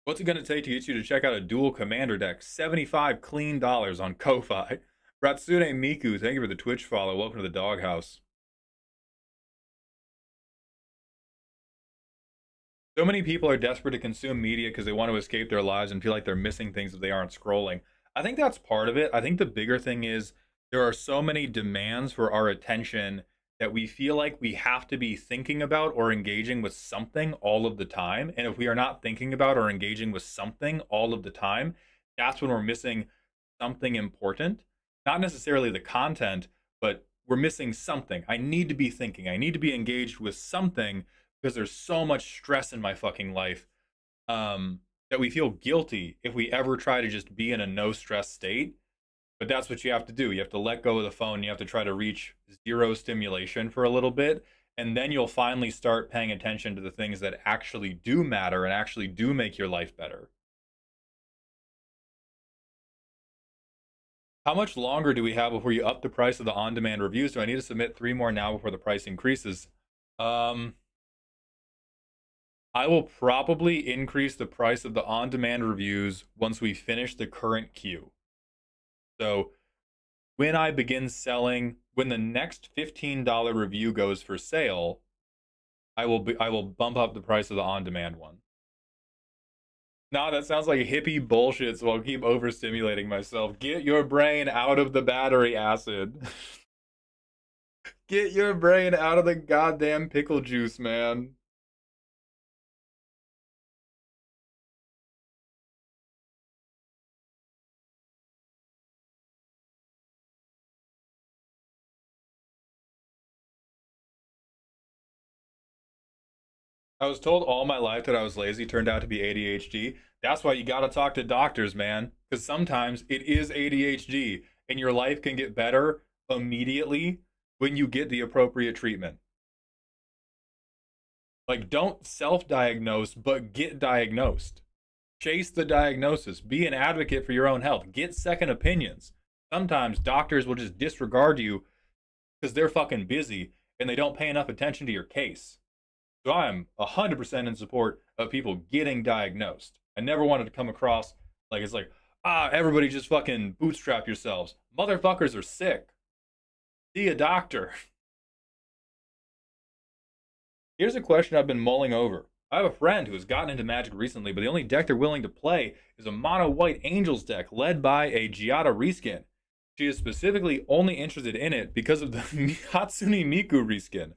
S1: What's it going to take to get you to check out a dual commander deck? 75 clean dollars on Ko-Fi. Ratsune Miku, thank you for the Twitch follow. Welcome to the doghouse. So many people are desperate to consume media because they want to escape their lives and feel like they're missing things if they aren't scrolling. I think that's part of it. I think the bigger thing is there are so many demands for our attention that we feel like we have to be thinking about or engaging with something all of the time. And if we are not thinking about or engaging with something all of the time, that's when we're missing something important. Not necessarily the content, but we're missing something. I need to be thinking. I need to be engaged with something because there's so much stress in my fucking life that we feel guilty if we ever try to just be in a no stress state. But that's what you have to do. You have to let go of the phone. You have to try to reach zero stimulation for a little bit. And then you'll finally start paying attention to the things that actually do matter and actually do make your life better. How much longer do we have before you up the price of the on-demand reviews? Do I need to submit 3 more now before the price increases? I will probably increase the price of the on-demand reviews once we finish the current queue. So when I begin selling, when the next $15 review goes for sale, I will bump up the price of the on-demand one. Nah, that sounds like hippie bullshit, so I'll keep overstimulating myself. Get your brain out of the battery acid. Get your brain out of the goddamn pickle juice, man. I was told all my life that I was lazy, turned out to be ADHD. That's why you gotta talk to doctors, man. Because sometimes it is ADHD, and your life can get better immediately when you get the appropriate treatment. Like, don't self diagnose, but get diagnosed. Chase the diagnosis. Be an advocate for your own health. Get second opinions. Sometimes doctors will just disregard you because they're fucking busy and they don't pay enough attention to your case. So I'm 100% in support of people getting diagnosed. I never wanted to come across like it's like, everybody just fucking bootstrap yourselves. Motherfuckers are sick. See a doctor. Here's a question I've been mulling over. I have a friend who has gotten into Magic recently, but the only deck they're willing to play is a mono white Angels deck led by a Giada reskin. She is specifically only interested in it because of the Hatsune Miku reskin.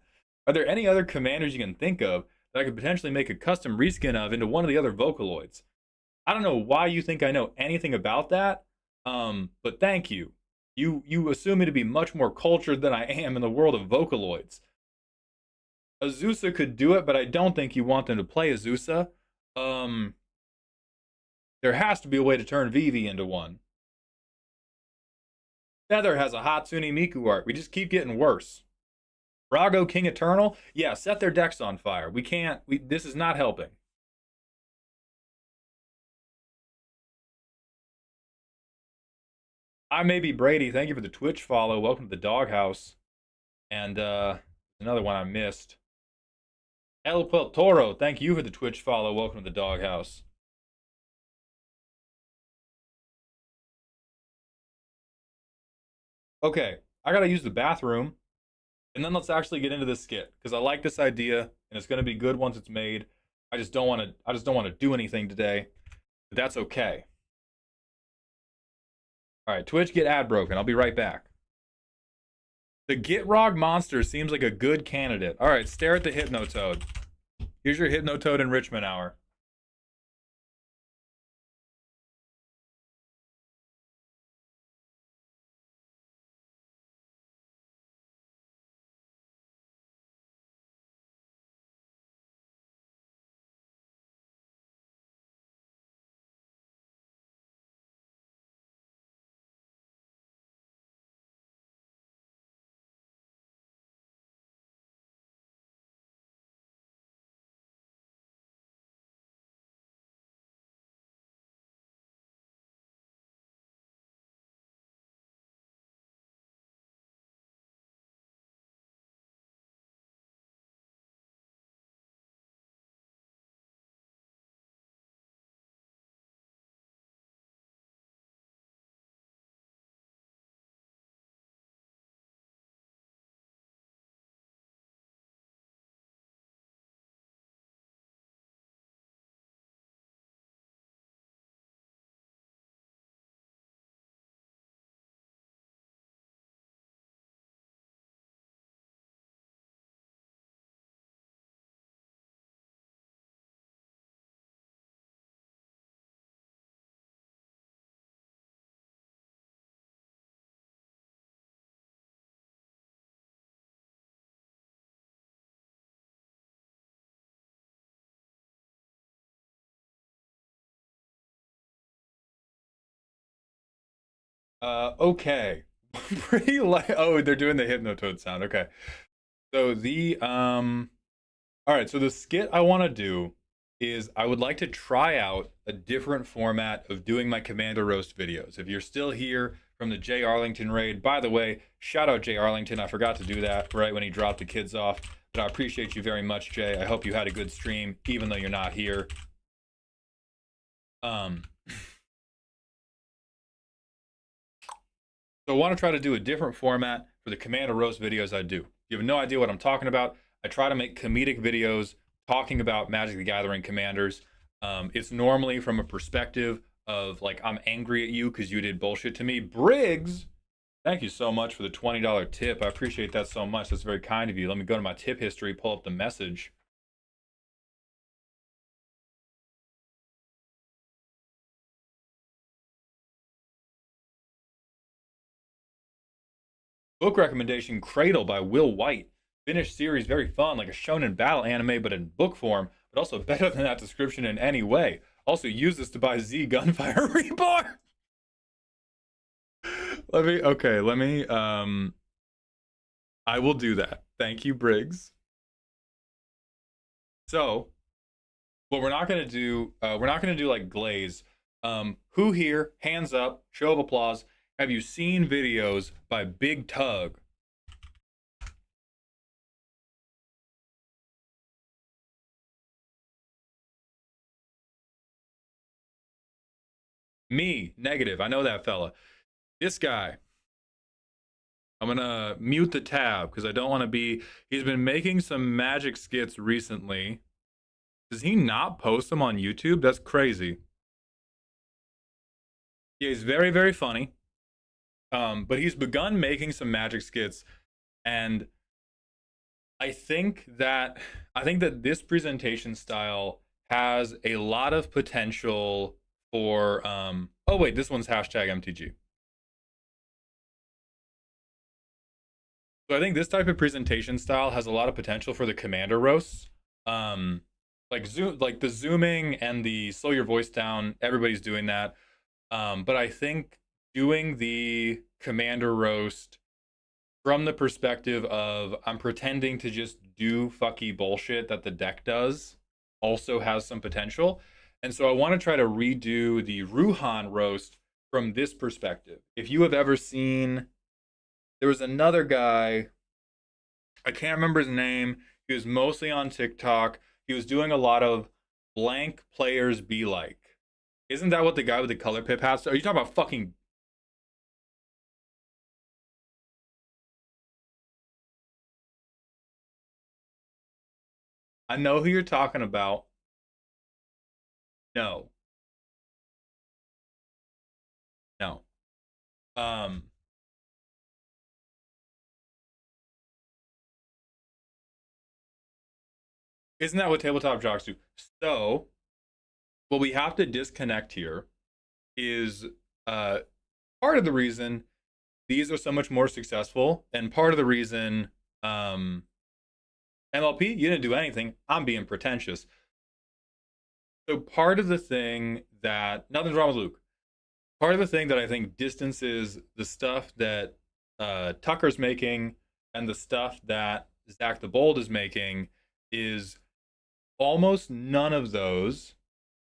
S1: Are there any other commanders you can think of that I could potentially make a custom reskin of into one of the other Vocaloids? I don't know why you think I know anything about that, but thank you. You assume me to be much more cultured than I am in the world of Vocaloids. Azusa could do it, but I don't think you want them to play Azusa. There has to be a way to turn Vivi into one. Feather has a Hatsune Miku art. We just keep getting worse. Brago King Eternal? Yeah, set their decks on fire. We can't. This is not helping. I may be Brady. Thank you for the Twitch follow. Welcome to the doghouse. And another one I missed. El Toro, thank you for the Twitch follow. Welcome to the doghouse. Okay, I gotta use the bathroom, and then let's actually get into this skit because I like this idea, and it's gonna be good once it's made. I just don't want to do anything today, but that's okay. All right, Twitch, get ad broken. I'll be right back. The Gitrog monster seems like a good candidate. All right, stare at the Hypnotoad. Here's your Hypnotoad enrichment hour. Okay. Pretty like, oh, they're doing the Hypnotoad sound. Okay. So all right, so the skit I want to do is I would like to try out a different format of doing my Commander Roast videos. If you're still here from the Jay Arlington raid, by the way, shout out Jay Arlington. I forgot to do that right when he dropped the kids off, but I appreciate you very much, Jay. I hope you had a good stream, even though you're not here. Um, So I want to try to do a different format for the Commander Roast videos I do. You have no idea what I'm talking about. I try to make comedic videos talking about Magic the Gathering commanders. It's normally from a perspective of like, I'm angry at you because you did bullshit to me. Briggs, thank you so much for the $20 tip. I appreciate that so much. That's very kind of you. Let me go to my tip history, pull up the message. Book recommendation: Cradle by Will White. Finished series, very fun, like a shonen battle anime, but in book form, but also better than that description in any way. Also, use this to buy Z Gunfire Reborn. Let me, I will do that. Thank you, Briggs. So, what we're not gonna do like Glaze. Who here, hands up, show of applause, have you seen videos by Big Tug? Me, negative. I know that fella. This guy. I'm gonna mute the tab because I don't want to be. He's been making some magic skits recently. Does he not post them on YouTube? That's crazy. Yeah, he's very, very funny. But he's begun making some magic skits, and I think that this presentation style has a lot of potential for. Oh wait, this one's hashtag MTG. So I think this type of presentation style has a lot of potential for the Commander roasts. Um, like the zooming and the slow your voice down. Everybody's doing that. But I think doing the Commander roast from the perspective of I'm pretending to just do fucky bullshit that the deck does also has some potential. And so I want to try to redo the Ruhan roast from this perspective. If you have ever seen, there was another guy, I can't remember his name. He was mostly on TikTok. He was doing a lot of blank players be like. Isn't that what the guy with the color pip has? Are you talking about fucking? I know who you're talking about. No, no. Um, isn't that what tabletop jocks do? So, what we have to disconnect here is uh part of the reason these are so much more successful, and part of the reason MLP, you didn't do anything. I'm being pretentious. So part of the thing that nothing's wrong with Luke. Part of the thing that I think distances the stuff that Tucker's making and the stuff that Zach the Bold is making is almost none of those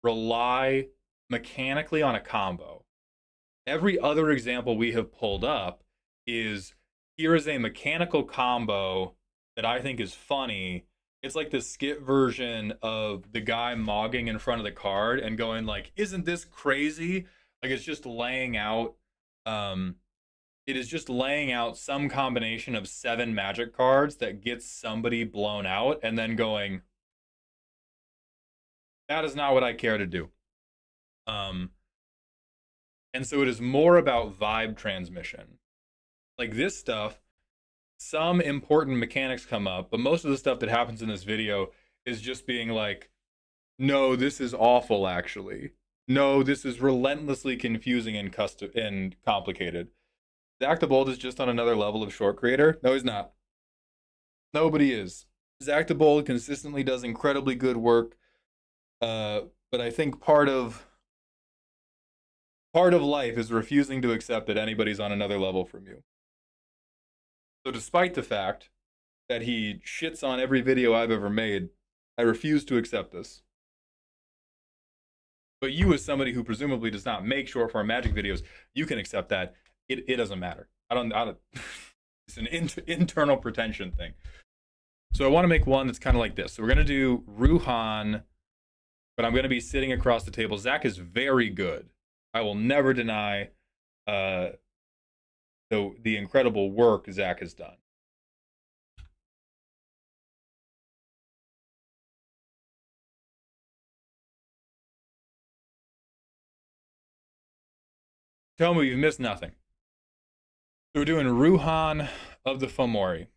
S1: rely mechanically on a combo. Every other example we have pulled up is here is a mechanical combo that I think is funny. It's like the skit version of the guy mogging in front of the card and going like, "Isn't this crazy?" Like it's just laying out it is just laying out some combination of 7 magic cards that gets somebody blown out and then going, that is not what I care to do. Um and so it is more about vibe transmission. Like this stuff, some important mechanics come up, but most of the stuff that happens in this video is just being like, no, this is awful actually. No, this is relentlessly confusing and complicated. Zach the Bold is just on another level of short creator. No, he's not. Nobody is. Zach the Bold consistently does incredibly good work. But I think part of Part of life is refusing to accept that anybody's on another level from you. So despite the fact that he shits on every video I've ever made, I refuse to accept this. But you, as somebody who presumably does not make short form magic videos, you can accept that. It doesn't matter. I don't it's an internal pretension thing. So I want to make one that's kind of like this. So we're going to do Ruhan, but I'm going to be sitting across the table. Zach is very good. I will never deny the incredible work Zach has done. Tell me you've missed nothing. So we're doing Ruhan of the Fomori.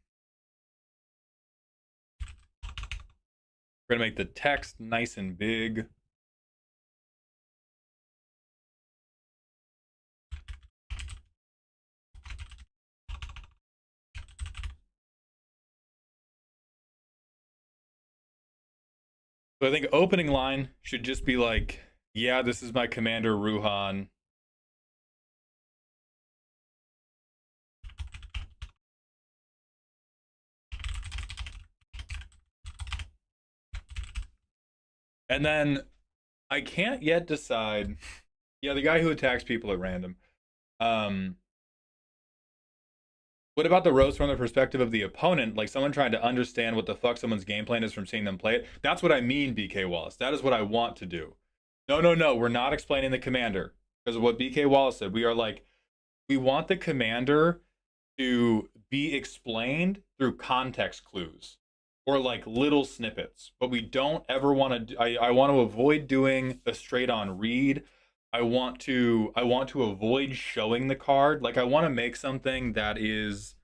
S1: We're going to make the text nice and big. So I think opening line should just be like, yeah, this is my commander, Ruhan. And then I can't yet decide. Yeah, the guy who attacks people at random. What about the roast from the perspective of the opponent? Like someone trying to understand what the fuck someone's game plan is from seeing them play it. That's what I mean, BK Wallace. That is what I want to do. No. We're not explaining the commander. Because of what BK Wallace said. We are like, we want the commander to be explained through context clues or like little snippets, but we don't ever want to. I want to avoid doing a straight on read. I want to avoid showing the card. Like I want to make something that is.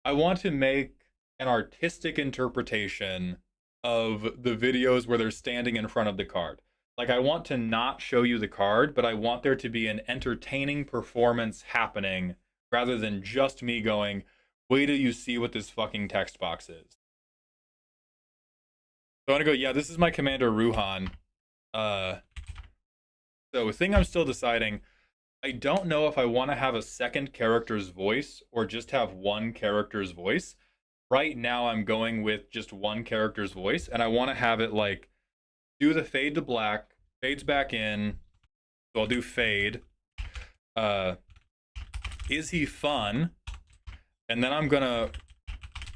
S1: I want to make an artistic interpretation of the videos where they're standing in front of the card. Like I want to not show you the card, but I want there to be an entertaining performance happening rather than just me going, wait till you see what this fucking text box is. So I'm gonna go, yeah, this is my commander Ruhan. So the thing I'm still deciding, I don't know if I want to have a second character's voice or just have one character's voice. Right now I'm going with just one character's voice, and I want to have it like do the fade to black, fades back in. So I'll do fade. Is he fun? And then I'm gonna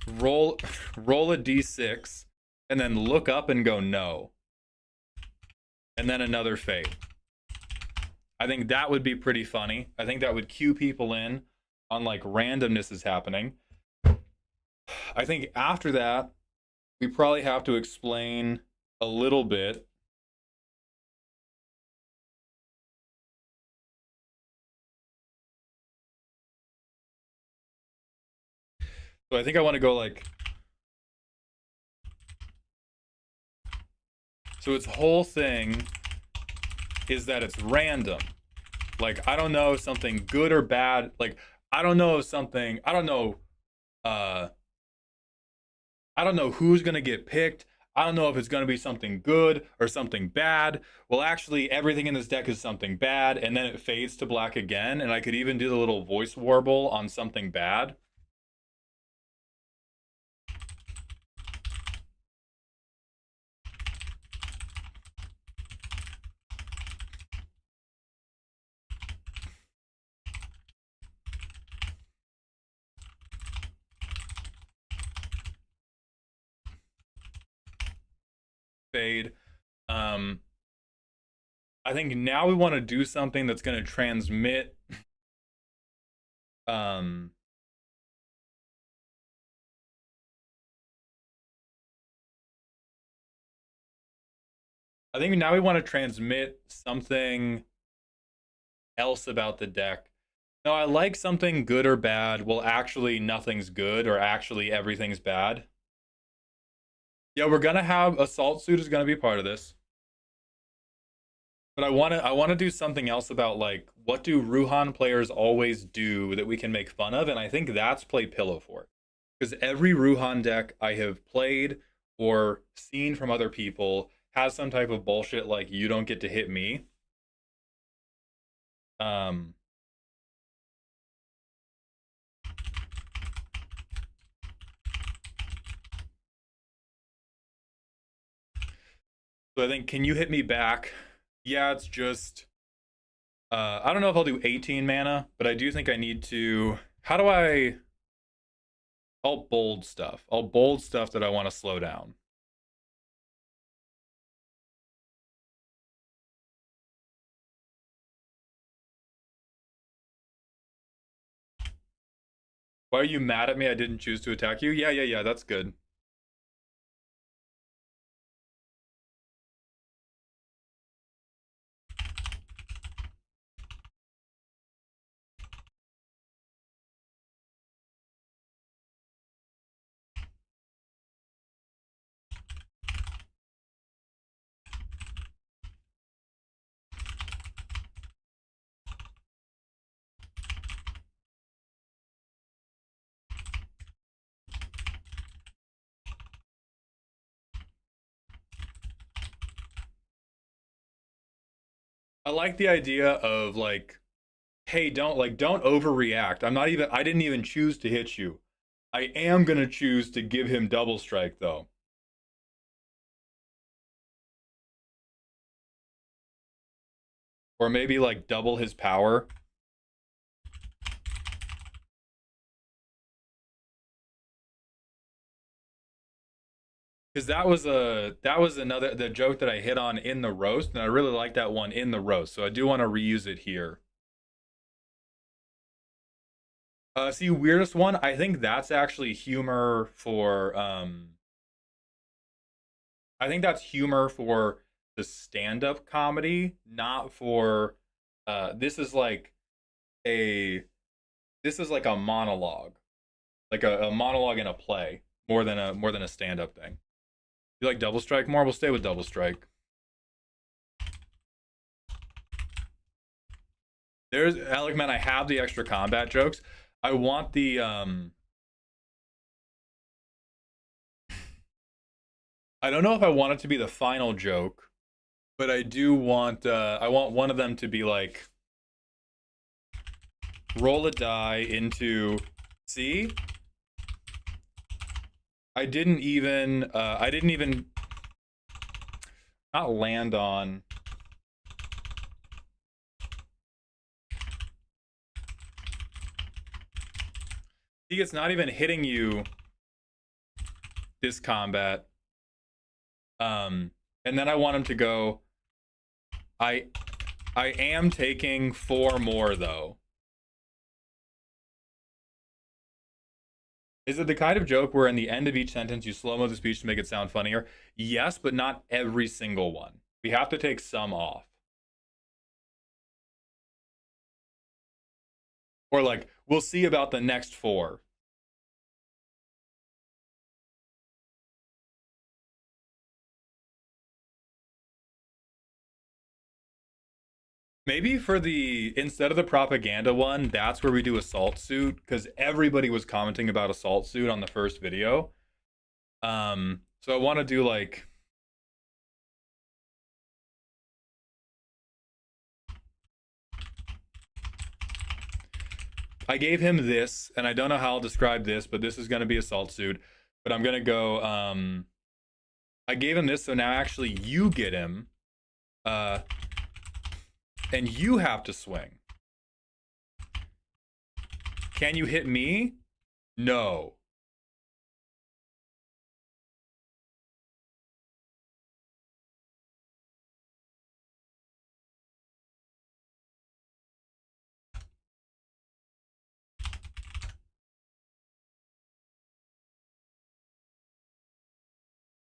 S1: roll a d6 and then look up and go no. And then another fade. I think that would be pretty funny. I think that would cue people in on like randomness is happening. I think after that, we probably have to explain a little bit. So I think I want to go like. So its whole thing is that it's random. Like, I don't know if something good or bad. Like, I don't know if something, I don't know who's going to get picked. I don't know if it's going to be something good or something bad. Well, actually, everything in this deck is something bad, and then it fades to black again, and I could even do the little voice warble on something bad. Fade. I think now we want to do something that's going to transmit I think now we want to transmit something else about the deck. No, I like something good or bad. Well, actually nothing's good or actually everything's bad. Yeah, we're gonna have Assault Suit is gonna be part of this. But I wanna do something else about like what do Ruhan players always do that we can make fun of, and I think that's play Pillow Fort. Because every Ruhan deck I have played or seen from other people has some type of bullshit like you don't get to hit me. Um, so I think, can you hit me back? Yeah, it's just I don't know if I'll do 18 mana, but I do think I need to. How do I? I'll bold stuff. I'll bold stuff that I want to slow down. Why are you mad at me? I didn't choose to attack you. Yeah, yeah, yeah. That's good. I like the idea of like, hey, don't overreact. I didn't even choose to hit you. I am gonna choose to give him double strike though. Or maybe like double his power. Because that was another the joke that I hit on in the roast, and I really like that one in the roast. So I do want to reuse it here. See, weirdest one. I think that's actually humor for. I think that's humor for the stand-up comedy, not for. This is like a. This is like a monologue, like a monologue in a play, more than a stand-up thing. You like double strike more? We'll stay with double strike. There's Alec, man. I have the extra combat jokes. I want the I don't know if I want it to be the final joke, but I do want I want one of them to be like roll a die into see? I didn't even not land on see it's not even hitting you this combat. And then I want him to go I I am taking 4 more though. Is it the kind of joke where in the end of each sentence you slow mo the speech to make it sound funnier? Yes, but not every single one. We have to take some off. Or like, we'll see about the next 4. Maybe for the instead of the propaganda one, that's where we do assault suit because everybody was commenting about assault suit on the first video. So I want to do like I gave him this, and I don't know how I'll describe this, but this is going to be assault suit. But I'm gonna go. I gave him this, so now actually you get him, and you have to swing. Can you hit me? No.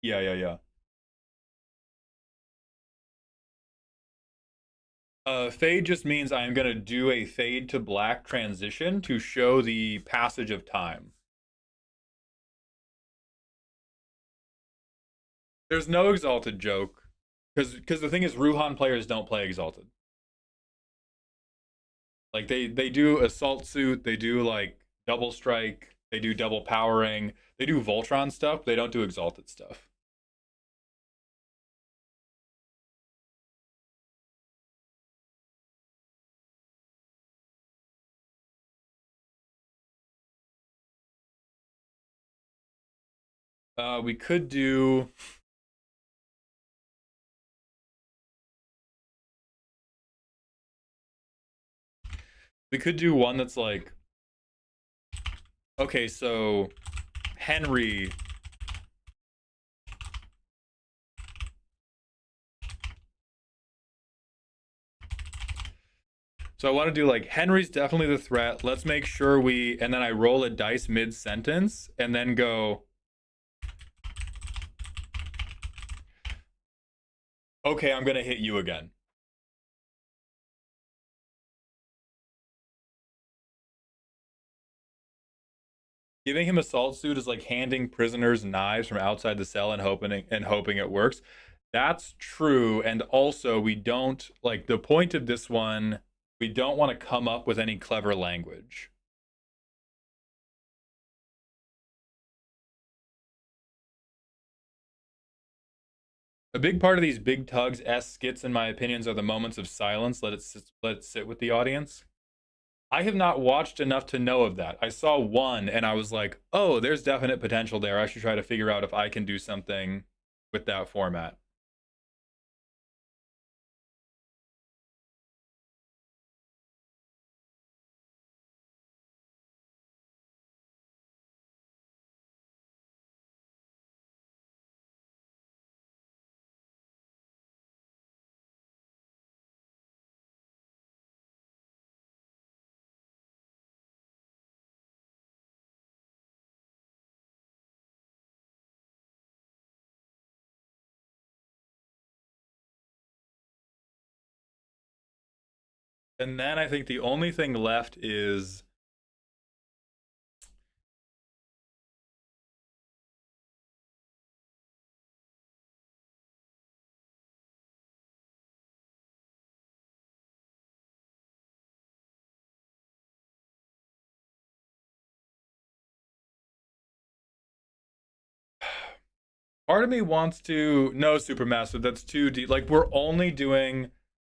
S1: Yeah, yeah, yeah. Fade just means I am going to do a fade to black transition to show the passage of time. There's no exalted joke because the thing is Ruhan players don't play exalted. Like they do assault suit, they do like double strike, they do double powering, they do Voltron stuff. They don't do exalted stuff. We could do. We could do one that's like, okay, so Henry. So I want to do like Henry's definitely the threat. Let's make sure we, and then I roll a dice mid sentence and then go, okay, I'm going to hit you again. Giving him a salt suit is like handing prisoners knives from outside the cell and hoping it works. That's true. And also, we don't like the point of this one, we don't want to come up with any clever language. A big part of these big tugs skits, in my opinions, are the moments of silence. Let it sit with the audience. I have not watched enough to know of that. I saw one and I was like, oh, there's definite potential there. I should try to figure out if I can do something with that format. And then I think the only thing left is part of me wants to no Supermassive. That's too deep. Like we're only doing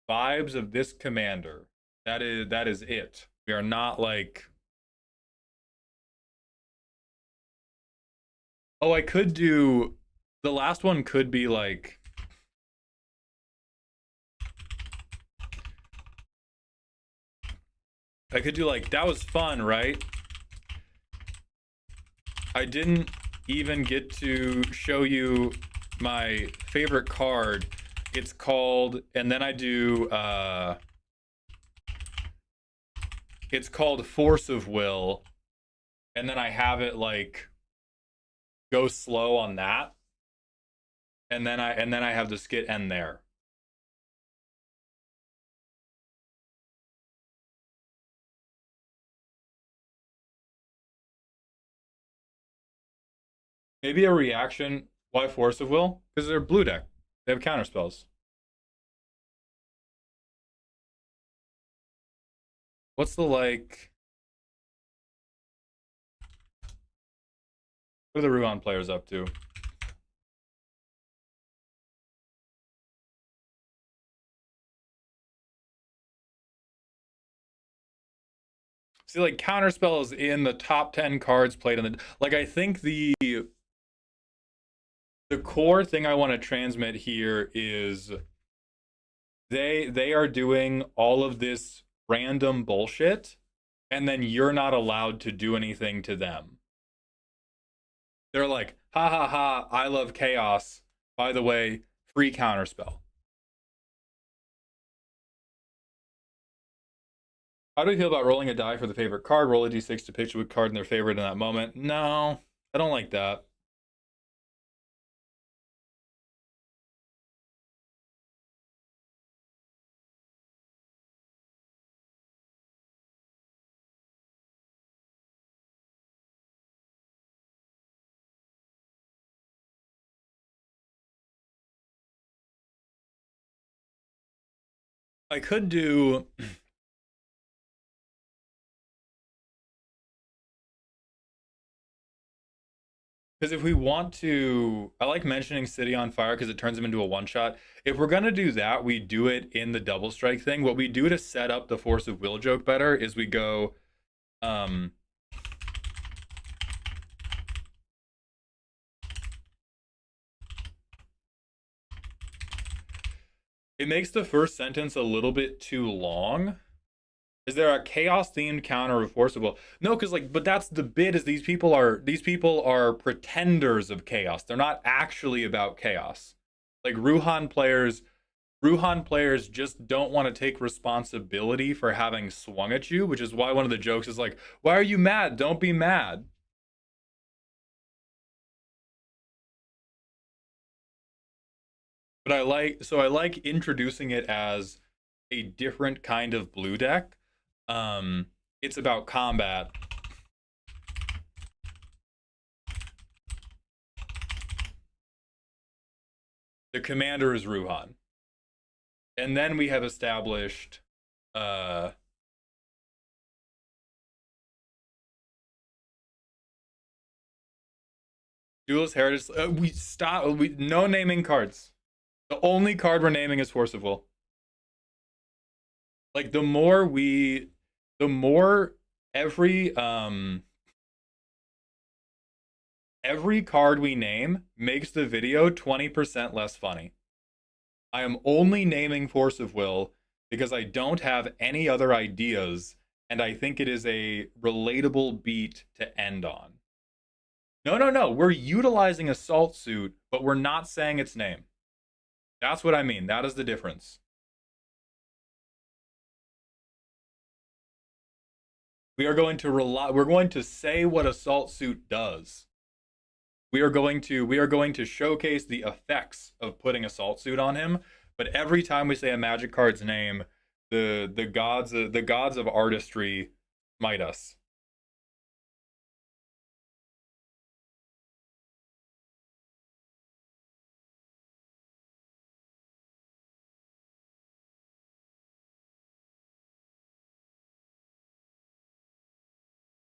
S1: vibes of this commander. That is it. We are not like. Oh, I could do. The last one could be like. I could do like that was fun, right? I didn't even get to show you my favorite card. It's called, and then I do it's called Force of Will, and then I have it like go slow on that, and then I have the skit end there. Maybe a reaction. Why Force of Will? Because they're blue deck. They have counter spells. What's the like? What are the Ruan players up to? See, like counterspell is in the top 10 cards played in the like. I think the core thing I want to transmit here is they are doing all of this random bullshit, and then you're not allowed to do anything to them. They're like, ha ha ha, I love chaos. By the way, free counterspell. How do you feel about rolling a die for the favorite card? Roll a d6 to picture which card in their favorite in that moment. No, I don't like that. I could do. Because if we want to, I like mentioning City on Fire because it turns them into a one shot. If we're gonna do that, we do it in the double strike thing. What we do to set up the Force of Will joke better is we go, um, It makes the first sentence a little bit too long. Is there a chaos themed counter of Force of Will? No, because like, but that's the bit. Is these people are pretenders of chaos. They're not actually about chaos. Like Ruhan players just don't want to take responsibility for having swung at you, which is why one of the jokes is like, "Why are you mad? Don't be mad." But I like introducing it as a different kind of blue deck. It's about combat. The commander is Ruhan. And then we have established Duelist Heritage. We no naming cards. The only card we're naming is Force of Will. Like the more every card we name makes the video 20% less funny. I am only naming Force of Will because I don't have any other ideas, and I think it is a relatable beat to end on. No, no, no. We're utilizing Assault Suit, but we're not saying its name. That's what I mean. That is the difference. We're going to say what Assault Suit does. We are going to showcase the effects of putting Assault Suit on him, but every time we say a magic card's name, the gods of artistry smite us.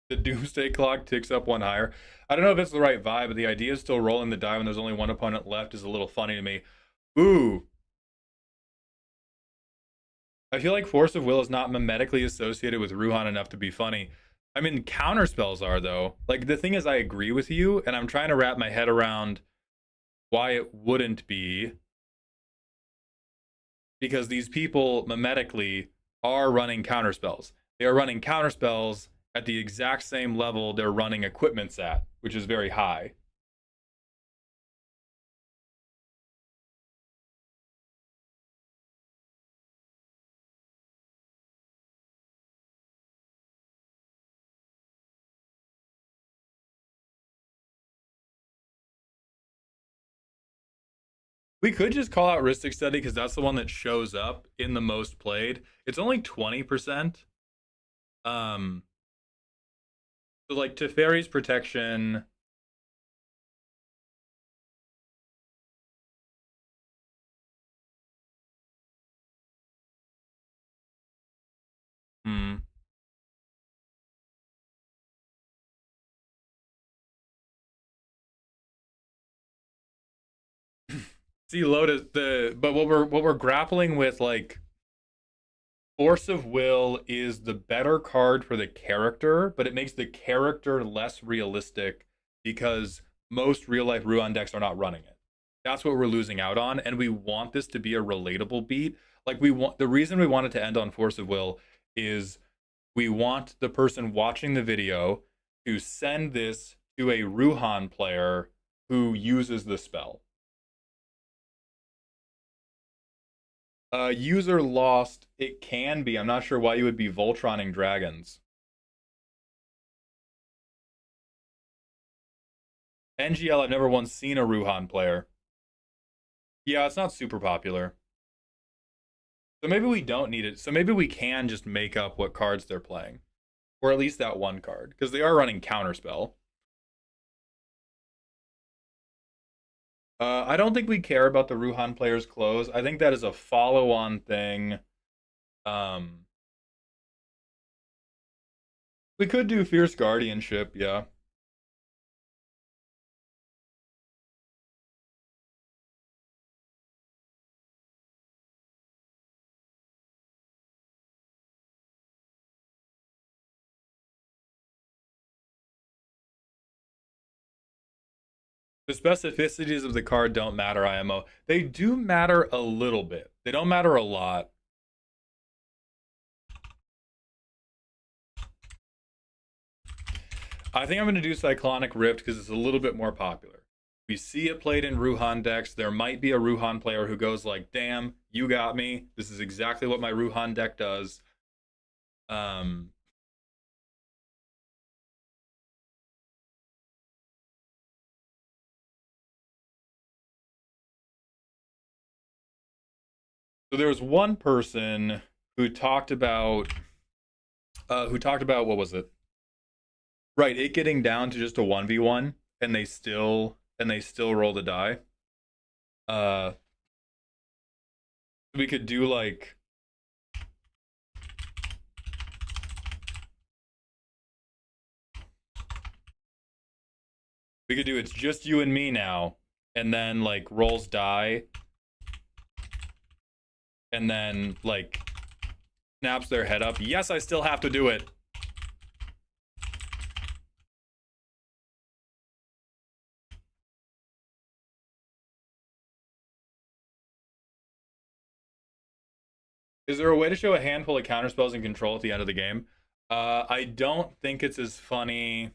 S1: The Doomsday Clock ticks up one higher. I don't know if it's the right vibe, but the idea of still rolling the die when there's only one opponent left is a little funny to me. Ooh. I feel like Force of Will is not mimetically associated with Ruhan enough to be funny. I mean, counter spells are, though. Like, the thing is, I agree with you, and I'm trying to wrap my head around why it wouldn't be. Because these people, mimetically, are running counter spells. They are running counter spells at the exact same level they're running equipments at, which is very high. We could just call out Rhystic Study because that's the one that shows up in the most played. It's only 20%. Um, so like Teferi's Protection. Hmm. See, Lotus. But what we're grappling with, like, Force of Will is the better card for the character, but it makes the character less realistic because most real life Ruan decks are not running it. That's what we're losing out on, and we want this to be a relatable beat. Like, we want the reason we want it to end on Force of Will is we want the person watching the video to send this to a Ruhan player who uses the spell. User lost. It can be. I'm not sure why you would be Voltroning dragons. NGL, I've never once seen a Ruhan player. Yeah, it's not super popular. So maybe we don't need it. So maybe we can just make up what cards they're playing. Or at least that one card. Because they are running Counterspell. I don't think we care about the Ruhan player's clothes. I think that is a follow-on thing. Um, we could do Fierce Guardianship, yeah. The specificities of the card don't matter, IMO. They do matter a little bit. They don't matter a lot. I think I'm going to do Cyclonic Rift because it's a little bit more popular. We see it played in Ruhan decks. There might be a Ruhan player who goes like, damn, you got me. This is exactly what my Ruhan deck does. So there was one person who talked about what was it? Right, it getting down to just a 1v1 and they still roll the die. We could do like it's just you and me now, and then like rolls die, and then like snaps their head up. Yes, I still have to do it. Is there a way to show a handful of counterspells and control at the end of the game? I don't think it's as funny.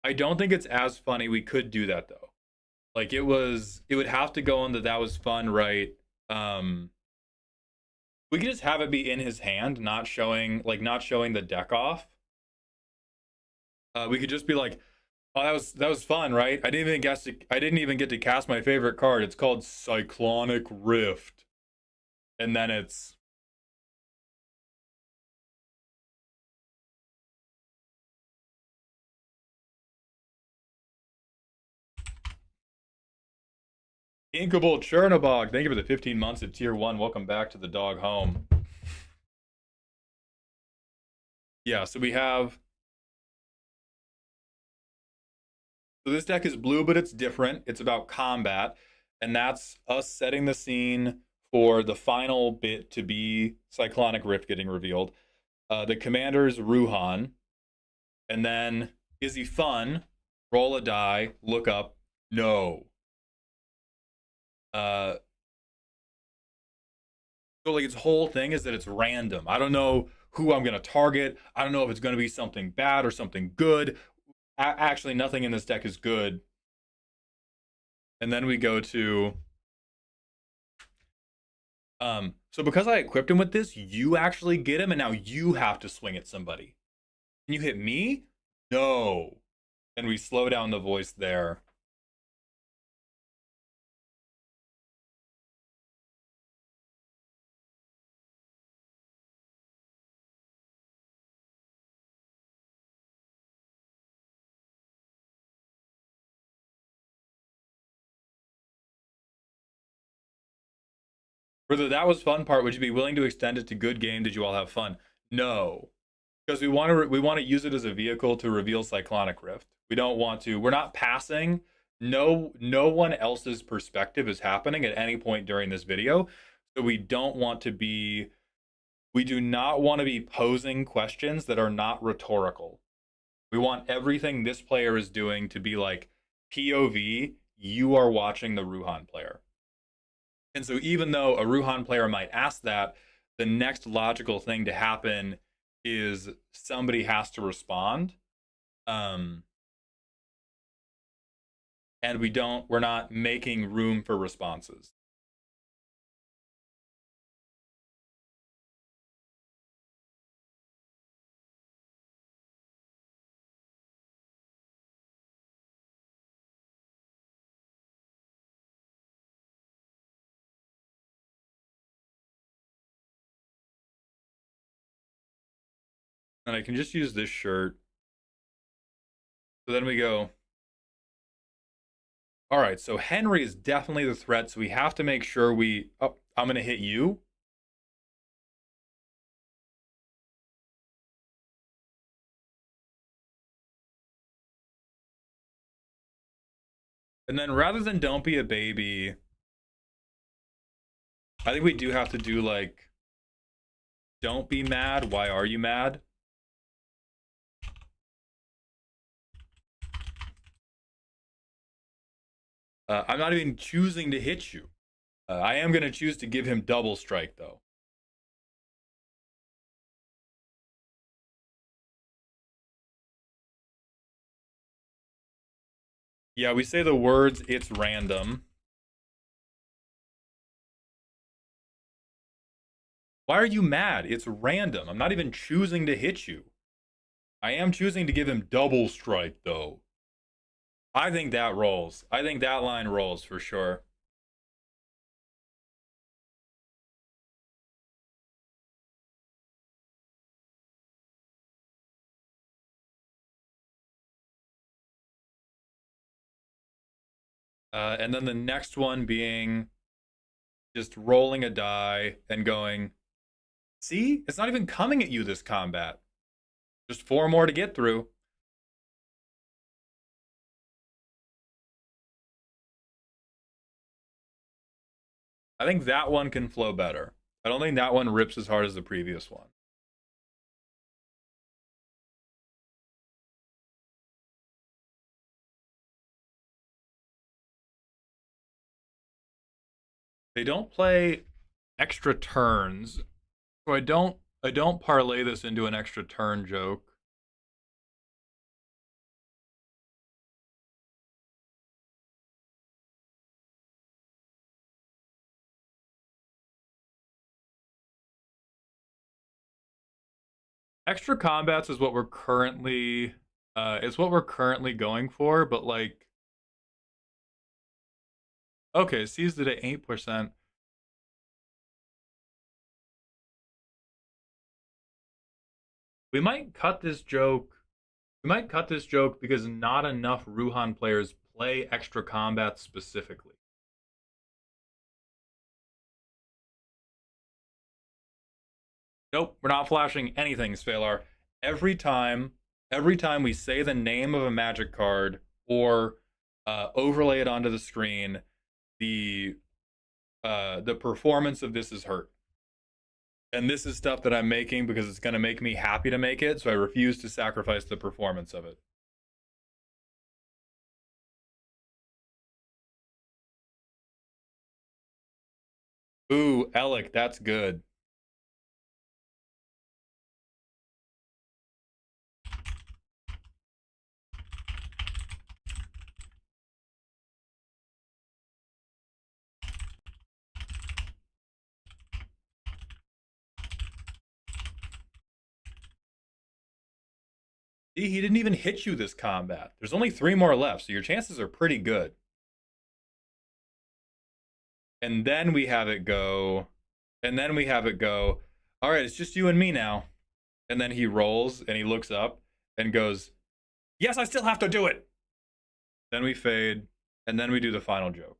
S1: I don't think it's as funny. We could do that though. Like it would have to go on that was fun, right? We could just have it be in his hand, not showing the deck off. We could just be like, oh, that was fun, right? I didn't even get to cast my favorite card. It's called Cyclonic Rift. And then it's Inkable Chernobog. Thank you for the 15 months at tier 1. Welcome back to the dog home. Yeah, so we have. So this deck is blue, but it's different. It's about combat, and that's us setting the scene for the final bit to be Cyclonic Rift getting revealed. The commander's Ruhan, and then is he fun? Roll a die, look up, no. So like its whole thing is that it's random. I don't know who I'm gonna target. I don't know if it's gonna be something bad or something good. Actually, nothing in this deck is good. And then we go to so because I equipped him with this, you actually get him, and now you have to swing at somebody. Can you hit me? No. And we slow down the voice there. For the that was fun part, would you be willing to extend it to good game? Did you all have fun? No. Because we want to use it as a vehicle to reveal Cyclonic Rift. We don't want to. We're not passing. No one else's perspective is happening at any point during this video. So we don't want to be. We do not want to be posing questions that are not rhetorical. We want everything this player is doing to be like POV. You are watching the Ruhan player. And so even though a Ruhan player might ask that, the next logical thing to happen is somebody has to respond. And we're not making room for responses. And I can just use this shirt. So then we go, all right, so Henry is definitely the threat, so we have to make sure I'm going to hit you. And then rather than don't be a baby, I think we do have to do like, don't be mad. Why are you mad? I'm not even choosing to hit you. I am going to choose to give him double strike, though. Yeah, we say the words, it's random. Why are you mad? It's random. I'm not even choosing to hit you. I am choosing to give him double strike, though. I think that rolls. I think that line rolls for sure. And then the next one being just rolling a die and going, see? It's not even coming at you this combat. Just 4 more to get through. I think that one can flow better. I don't think that one rips as hard as the previous one. They don't play extra turns, so I don't parlay this into an extra turn joke. Extra combats is what we're currently going for, but like okay, seized it at 8%. We might cut this joke. We might cut this joke because not enough Ruhan players play extra combats specifically. Nope, we're not flashing anything, Sphalar. Every time, every time we say the name of a magic card or overlay it onto the screen, the performance of this is hurt. And this is stuff that I'm making because it's going to make me happy to make it, so I refuse to sacrifice the performance of it. Ooh, Alec, that's good. See, he didn't even hit you this combat. There's only 3 more left, so your chances are pretty good. And then we have it go, and then we have it go, all right, it's just you and me now. And then he rolls and he looks up and goes, yes, I still have to do it. Then we fade, and then we do the final joke.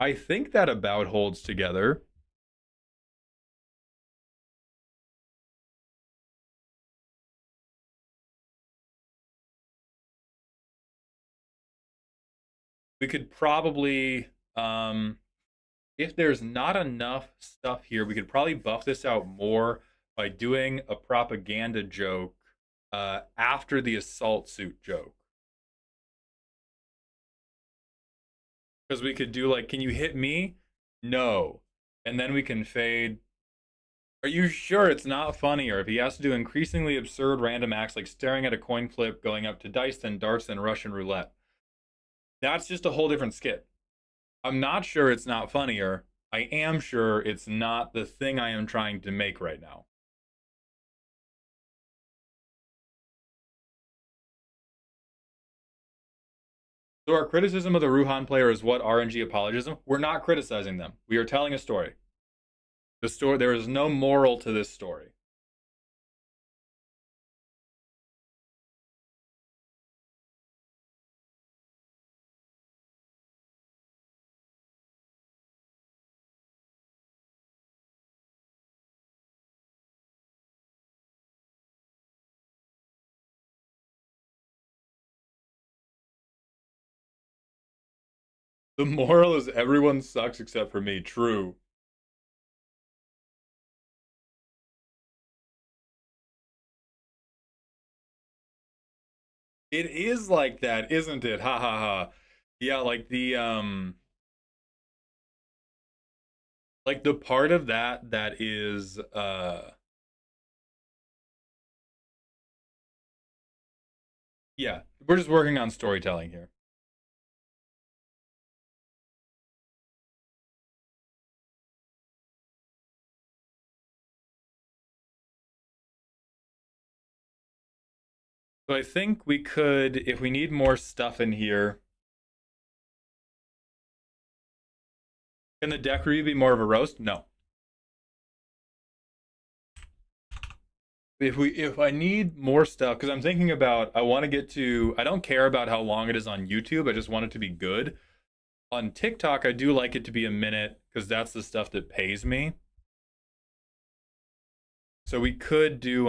S1: I think that about holds together. We could probably, if there's not enough stuff here, we could probably buff this out more by doing a propaganda joke after the assault suit joke. Because we could do like, can you hit me? No. And then we can fade. Are you sure it's not funnier if he has to do increasingly absurd random acts like staring at a coin flip, going up to dice, then darts, then Russian roulette? That's just a whole different skit. I'm not sure it's not funnier. I am sure it's not the thing I am trying to make right now. So our criticism of the Ruhan player is what RNG apologism? We're not criticizing them. We are telling a story. There is no moral to this story. The moral is everyone sucks except for me. True. It is like that, isn't it? Ha ha ha. Yeah, like the part of that that is yeah, we're just working on storytelling here. So I think we could, if we need more stuff in here, can the deck review be more of a roast? No. If I need more stuff, because I'm thinking about, I want to get to, I don't care about how long it is on YouTube. I just want it to be good. On TikTok, I do like it to be a minute because that's the stuff that pays me. So we could do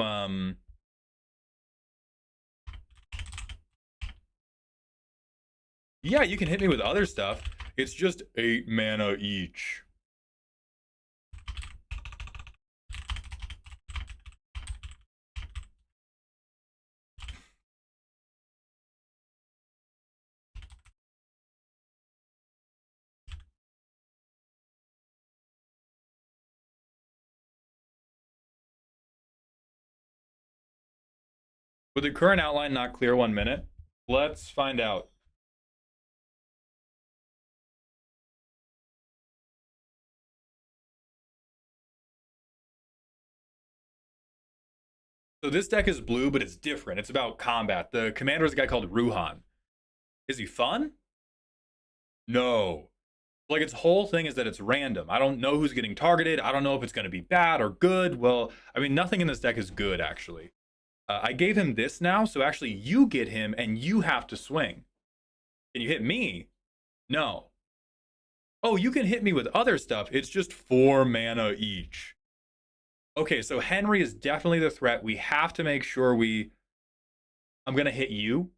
S1: yeah, you can hit me with other stuff. It's just 8 mana each. Would the current outline not clear 1 minute? Let's find out. So this deck is blue, but it's different. It's about combat. The commander is a guy called Ruhan. Is he fun? No. Like its whole thing is that it's random. I don't know who's getting targeted. I don't know if it's going to be bad or good. Well, I mean, nothing in this deck is good, actually. I gave him this now, so actually you get him and you have to swing. Can you hit me? No. Oh, you can hit me with other stuff. It's just 4 mana each. Okay, so Henry is definitely the threat. We have to make sure we... I'm going to hit you.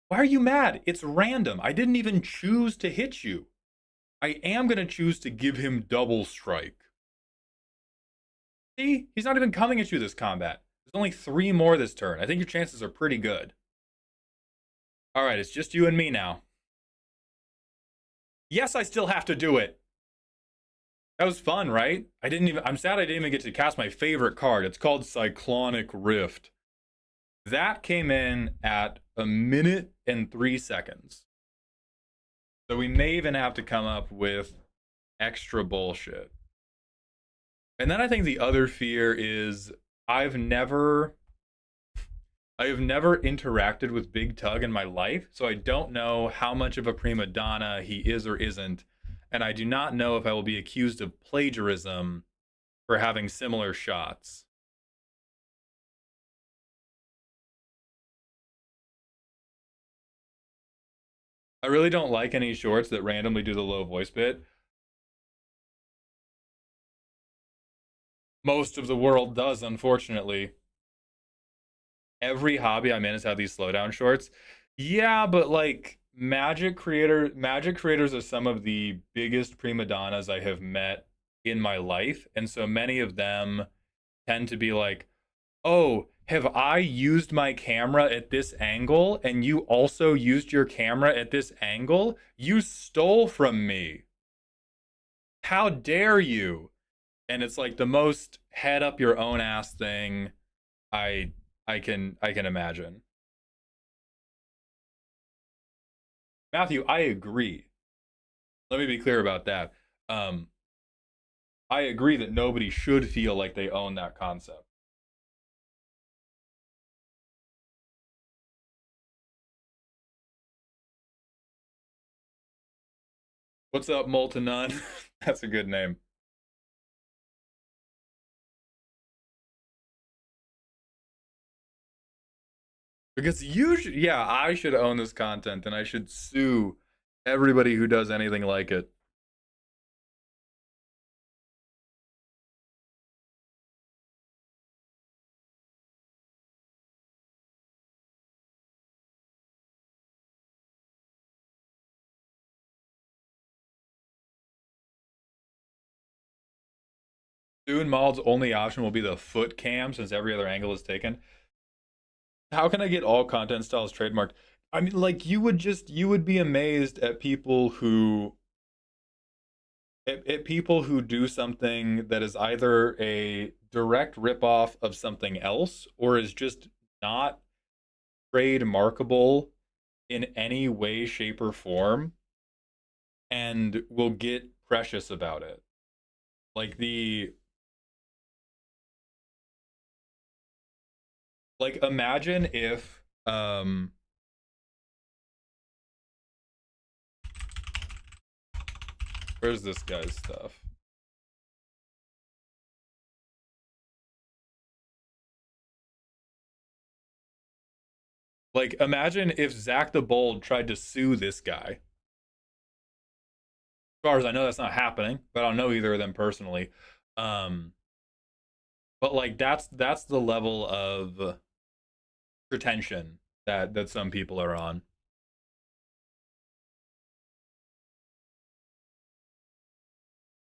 S1: Why are you mad? It's random. I didn't even choose to hit you. I am going to choose to give him double strike. See? He's not even coming at you this combat. There's only 3 more this turn. I think your chances are pretty good. All right, it's just you and me now. Yes, I still have to do it. That was fun, right? I'm sad I didn't even get to cast my favorite card. It's called Cyclonic Rift. That came in at 1 minute and 3 seconds. So we may even have to come up with extra bullshit. And then I think the other fear is I've never interacted with Big Tug in my life, so I don't know how much of a prima donna he is or isn't, and I do not know if I will be accused of plagiarism for having similar shots. I really don't like any shorts that randomly do the low voice bit. Most of the world does, unfortunately. Every hobby I'm in has had these slowdown shorts. Yeah, but like magic creators are some of the biggest prima donnas I have met in my life, and so many of them tend to be like, "Oh, have I used my camera at this angle and you also used your camera at this angle? You stole from me. How dare you?" And it's like the most head up your own ass thing I I can imagine. Matthew, I agree. Let me be clear about that. Um, I agree that nobody should feel like they own that concept. What's up, Molten Nun? That's a good name. Because yeah, I should own this content and I should sue everybody who does anything like it. Soon, Maul's only option will be the foot cam since every other angle is taken. How can I get all content styles trademarked? I mean, like you would be amazed at people who at people who do something that is either a direct ripoff of something else or is just not trademarkable in any way, shape, or form, and will get precious about it. Like the like imagine if where's this guy's stuff? Like imagine if Zach the Bold tried to sue this guy. As far as I know, that's not happening, but I don't know either of them personally. Um, but like that's the level of pretension that some people are on.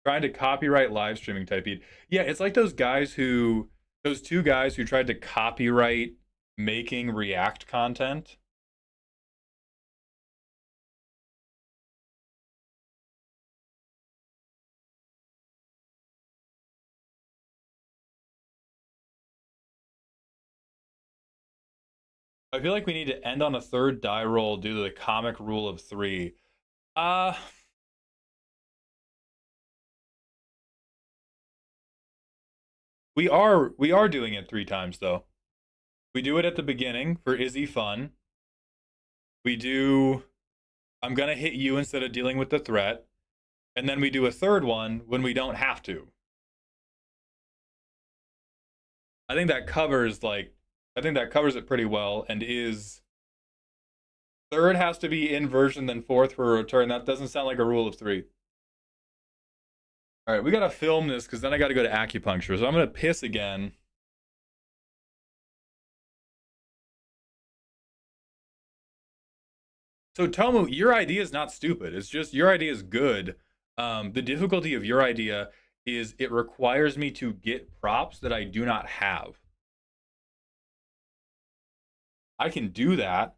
S1: Trying to copyright live streaming type beat. Yeah, it's like those two guys who tried to copyright making React content. I feel like we need to end on a third die roll due to the comic rule of three. Uh we are doing it three times though. We do it at the beginning for Izzy Fun. We do I'm gonna hit you instead of dealing with the threat. And then we do a third one when we don't have to. I think that covers like I think that covers it pretty well and is third has to be inversion, then fourth for a return. That doesn't sound like a rule of three. All right, we gotta film this because then I gotta go to acupuncture. So I'm gonna piss again. So Tomu, your idea is not stupid. It's just your idea is good. The difficulty of your idea is it requires me to get props that I do not have. I can do that,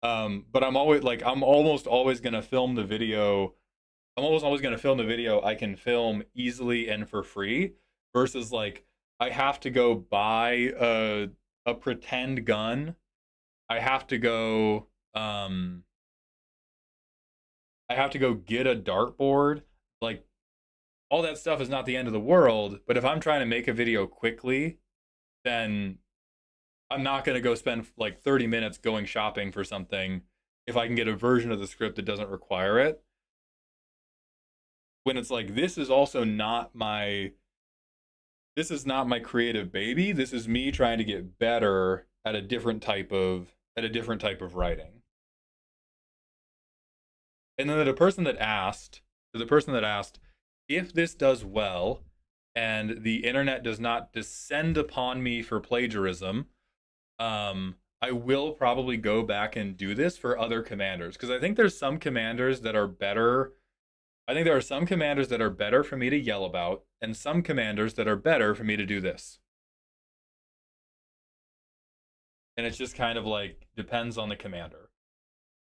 S1: but I'm almost always gonna film the video. I'm almost always gonna film the video I can film easily and for free, versus like I have to go buy a pretend gun. I have to go I have to go get a dartboard. Like all that stuff is not the end of the world, but if I'm trying to make a video quickly, then I'm not going to go spend like 30 minutes going shopping for something if I can get a version of the script that doesn't require it. When it's like this is not my creative baby. This is me trying to get better at a different type of writing. And then the person that asked if this does well and the internet does not descend upon me for plagiarism, I will probably go back and do this for other commanders because I think there's some commanders that are better. I think there are some commanders that are better for me to yell about, and some commanders that are better for me to do this. And it's just kind of like depends on the commander.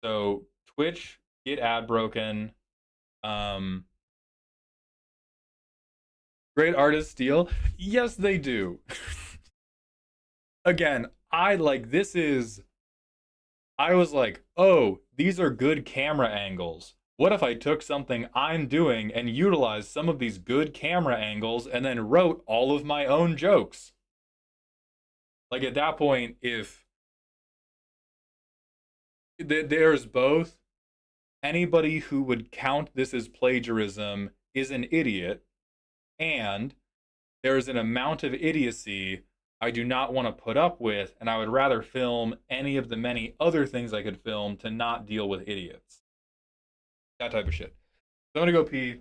S1: So Twitch, get ad broken. Um, Great artists steal. Yes, they do. Again, I like this is I was like, oh, these are good camera angles. What if I took something I'm doing and utilized some of these good camera angles and then wrote all of my own jokes? Like at that point, if there's both, anybody who would count this as plagiarism is an idiot, and there's an amount of idiocy I do not want to put up with, and I would rather film any of the many other things I could film to not deal with idiots. That type of shit. So I'm gonna go pee. I'm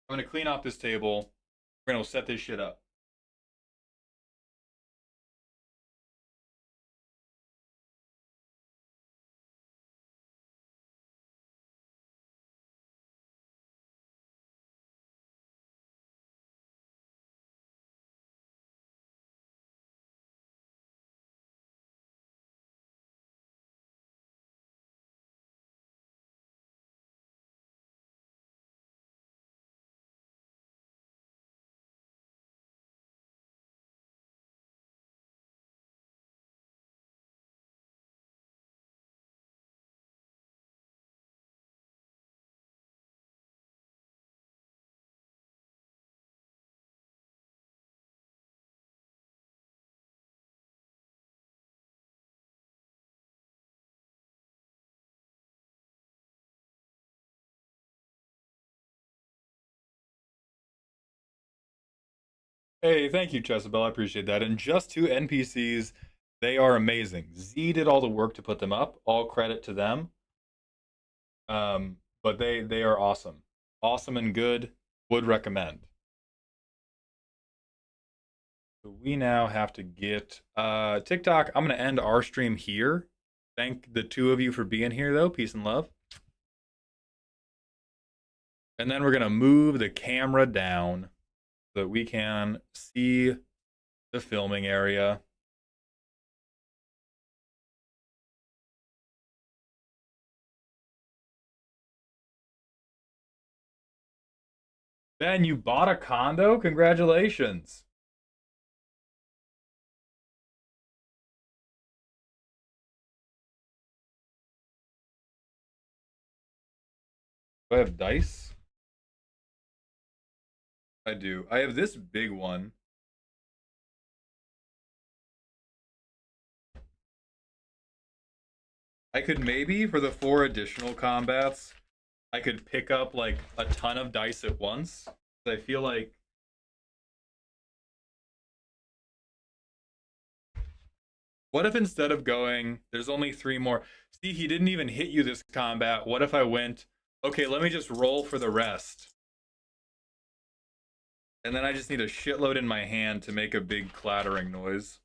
S1: gonna clean off this table. We're gonna set this shit up. Hey, thank you, Chesabel. I appreciate that. And just two NPCs, they are amazing. Z did all the work to put them up. All credit to them. But they are awesome, awesome and good. Would recommend. So we now have to get TikTok. I'm gonna end our stream here. Thank the two of you for being here, though. Peace and love. And then we're gonna move the camera down so that we can see the filming area. Ben, you bought a condo? Congratulations. Do I have dice? I do. I have this big one. I could maybe, for the 4 additional combats, I could pick up like a ton of dice at once. I feel like what if instead of going, there's only 3 more. See, he didn't even hit you this combat. What if I went, okay, let me just roll for the rest. And then I just need a shitload in my hand to make a big clattering noise.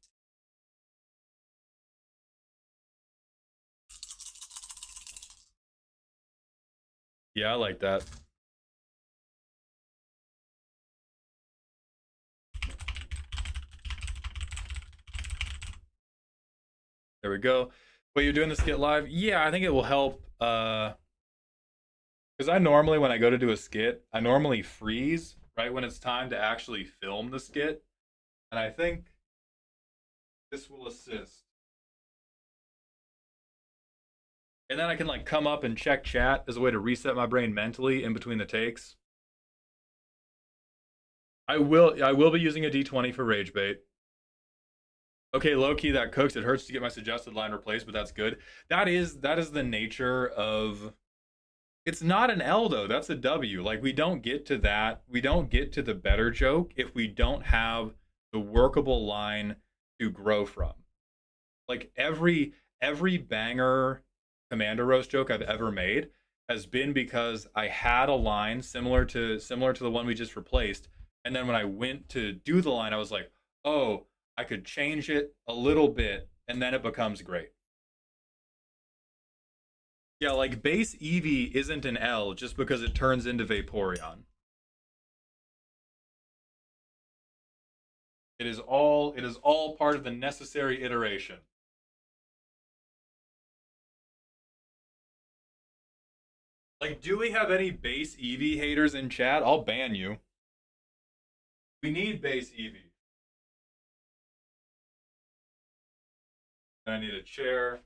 S1: Yeah, I like that. There we go. But you're doing the skit live? Yeah, I think it will help. Because I normally, when I go to do a skit, I normally freeze right when it's time to actually film the skit. And I think this will assist. And then I can like come up and check chat as a way to reset my brain mentally in between the takes. I will be using a D20 for rage bait. Okay, low key that cooks. It hurts to get my suggested line replaced, but that's good. That is the nature of it's not an L though. That's a W. Like we don't get to that. We don't get to the better joke if we don't have the workable line to grow from. Like every banger Commander Roast joke I've ever made has been because I had a line similar to the one we just replaced, and then when I went to do the line, I was like, oh, I could change it a little bit, and then it becomes great. Yeah, like base Eevee isn't an L just because it turns into Vaporeon. It is all part of the necessary iteration. Like, do we have any base Eevee haters in chat? I'll ban you. We need base Eevee. I need a chair.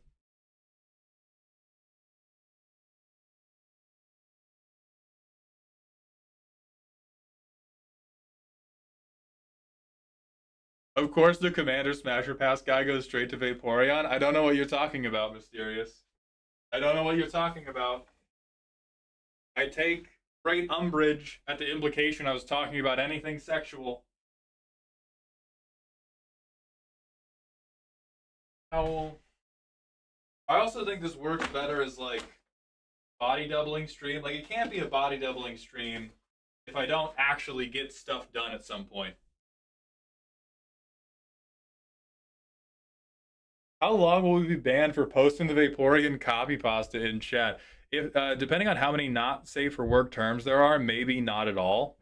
S1: Of course, the Commander Smasher Pass guy goes straight to Vaporeon. I don't know what you're talking about, Mysterious. I don't know what you're talking about. I take great umbrage at the implication I was talking about anything sexual. How? I also think this works better as like body doubling stream. Like it can't be a body doubling stream if I don't actually get stuff done at some point. How long will we be banned for posting the Vaporeon copy pasta in chat? If depending on how many not safe for work terms there are, maybe not at all.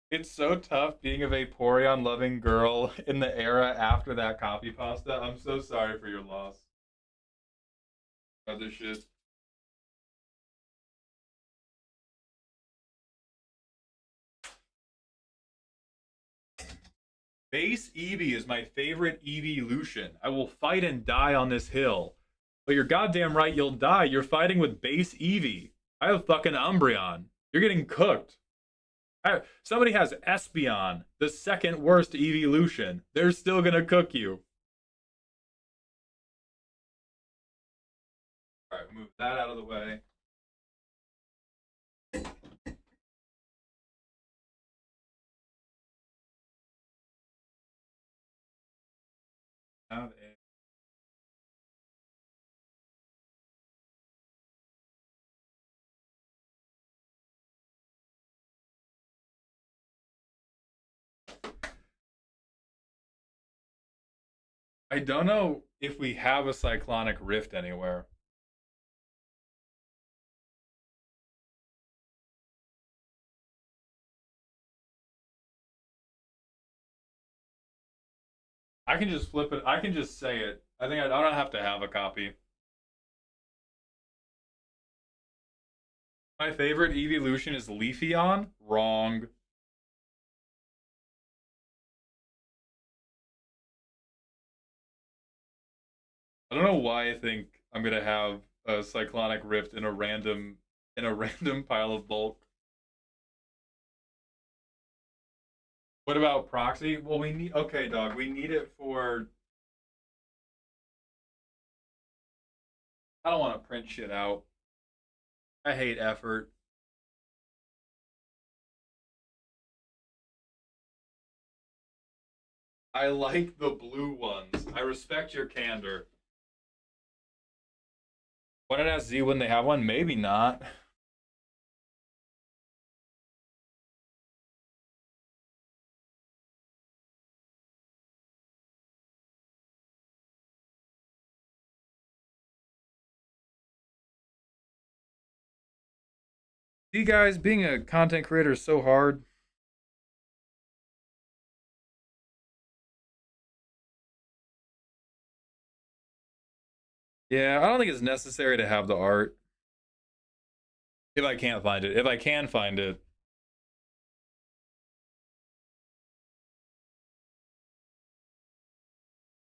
S1: It's so tough being a Vaporeon loving girl in the era after that copy pasta. I'm so sorry for your loss. Other shit. Base Eevee is my favorite evolution. I will fight and die on this hill. But you're goddamn right you'll die. You're fighting with base Eevee. I have fucking Umbreon. You're getting cooked. Somebody has Espeon, the second worst evolution. They're still gonna cook you. Alright, move that out of the way. have a I don't know if we have a cyclonic rift anywhere. I can just flip it. I can just say it. I think I don't have to have a copy. My favorite evolution is Leafeon. Wrong. I don't know why I think I'm gonna have a cyclonic rift in a random pile of bulk. What about proxy? Well, we need okay, dog. We need it for. I don't want to print shit out. I hate effort. I like the blue ones. I respect your candor. Why did I ask Z when they have one? Maybe not. See, guys, being a content creator is so hard. Yeah, I don't think it's necessary to have the art. If I can't find it. If I can find it.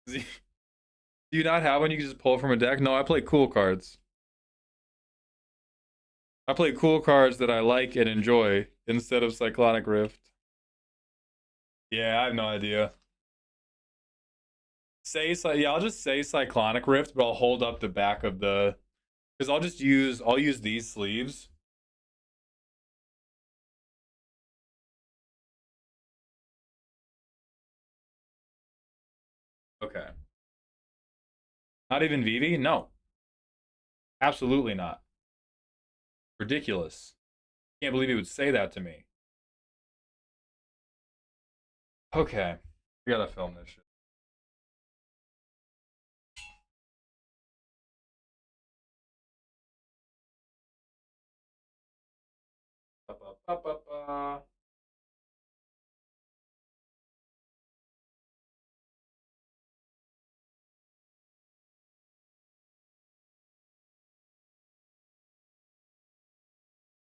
S1: Z, do you not have one you can just pull from a deck? No, I play cool cards. I play cool cards that I like and enjoy instead of Cyclonic Rift. Yeah, I have no idea. Yeah, I'll just say Cyclonic Rift, but I'll hold up the back of the because I'll use these sleeves. Okay. Not even Vivi? No. Absolutely not. Ridiculous. Can't believe he would say that to me. Okay. We gotta film this shit. Ba, ba, ba, ba, ba.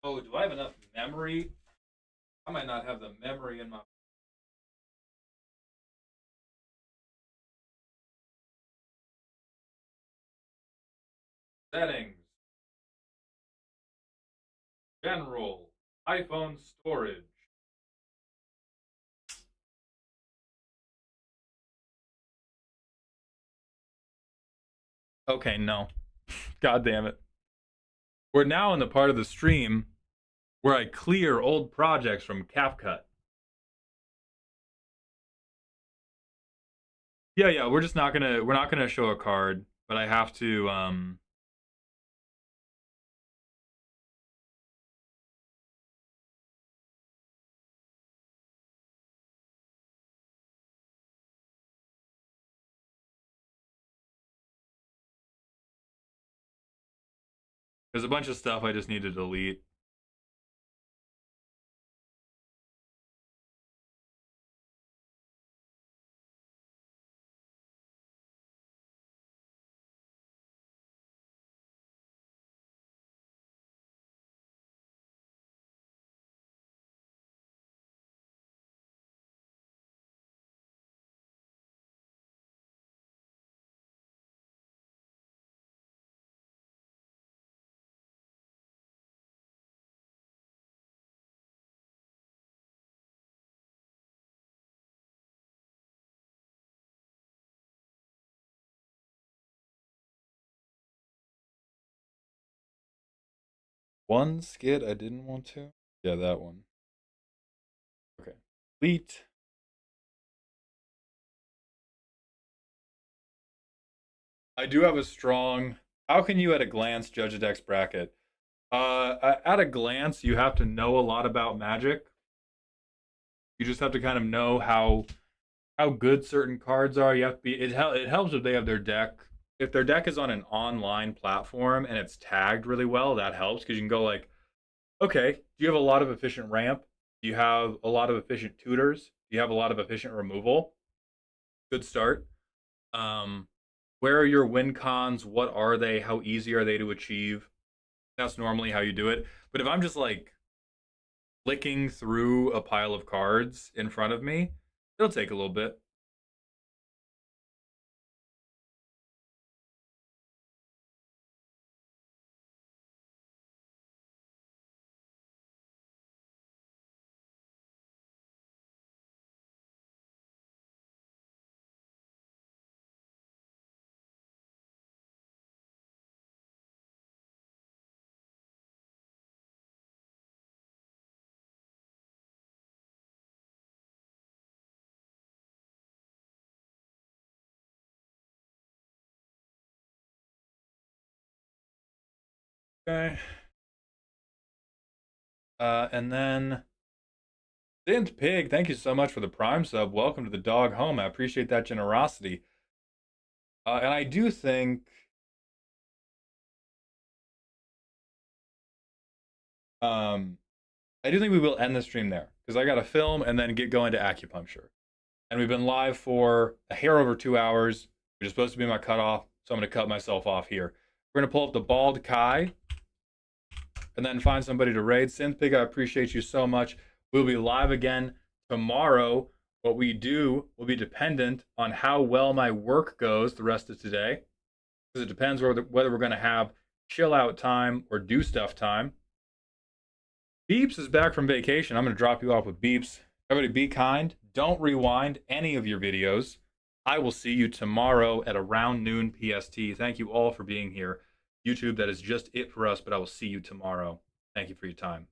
S1: Oh, do I have enough memory? I might not have the memory in my settings. General. iPhone storage. Okay, no. God damn it. We're now in the part of the stream where I clear old projects from CapCut. Yeah, yeah, we're not gonna show a card, but I have to there's a bunch of stuff I just need to delete. One skit I didn't want to. Yeah, that one. Okay. Delete. I do have a strong. How can you at a glance judge a deck's bracket? At a glance, you have to know a lot about Magic. You just have to kind of know how good certain cards are. You have to be. It helps if they have their deck. If their deck is on an online platform and it's tagged really well, that helps because you can go like, okay, do you have a lot of efficient ramp? Do you have a lot of efficient tutors? Do you have a lot of efficient removal? Good start. Um, where are your win cons? What are they? How easy are they to achieve? That's normally how you do it. But if I'm just like flicking through a pile of cards in front of me, it'll take a little bit. Okay. And then Synth Pig, thank you so much for the Prime sub. Welcome to the dog home. I appreciate that generosity. And I do think um we will end the stream there because I got to film and then get going to acupuncture. And we've been live for a hair over 2 hours, which is supposed to be my cutoff. So I'm going to cut myself off here. We're going to pull up the Bald Kai and then find somebody to raid. Synthpig, I appreciate you so much. We'll be live again tomorrow. What we do will be dependent on how well my work goes the rest of today, because it depends whether we're going to have chill out time or do stuff time. Beeps is back from vacation. I'm going to drop you off with Beeps. Everybody be kind. Don't rewind any of your videos. I will see you tomorrow at around noon PST. Thank you all for being here. YouTube, that is just it for us, but I will see you tomorrow. Thank you for your time.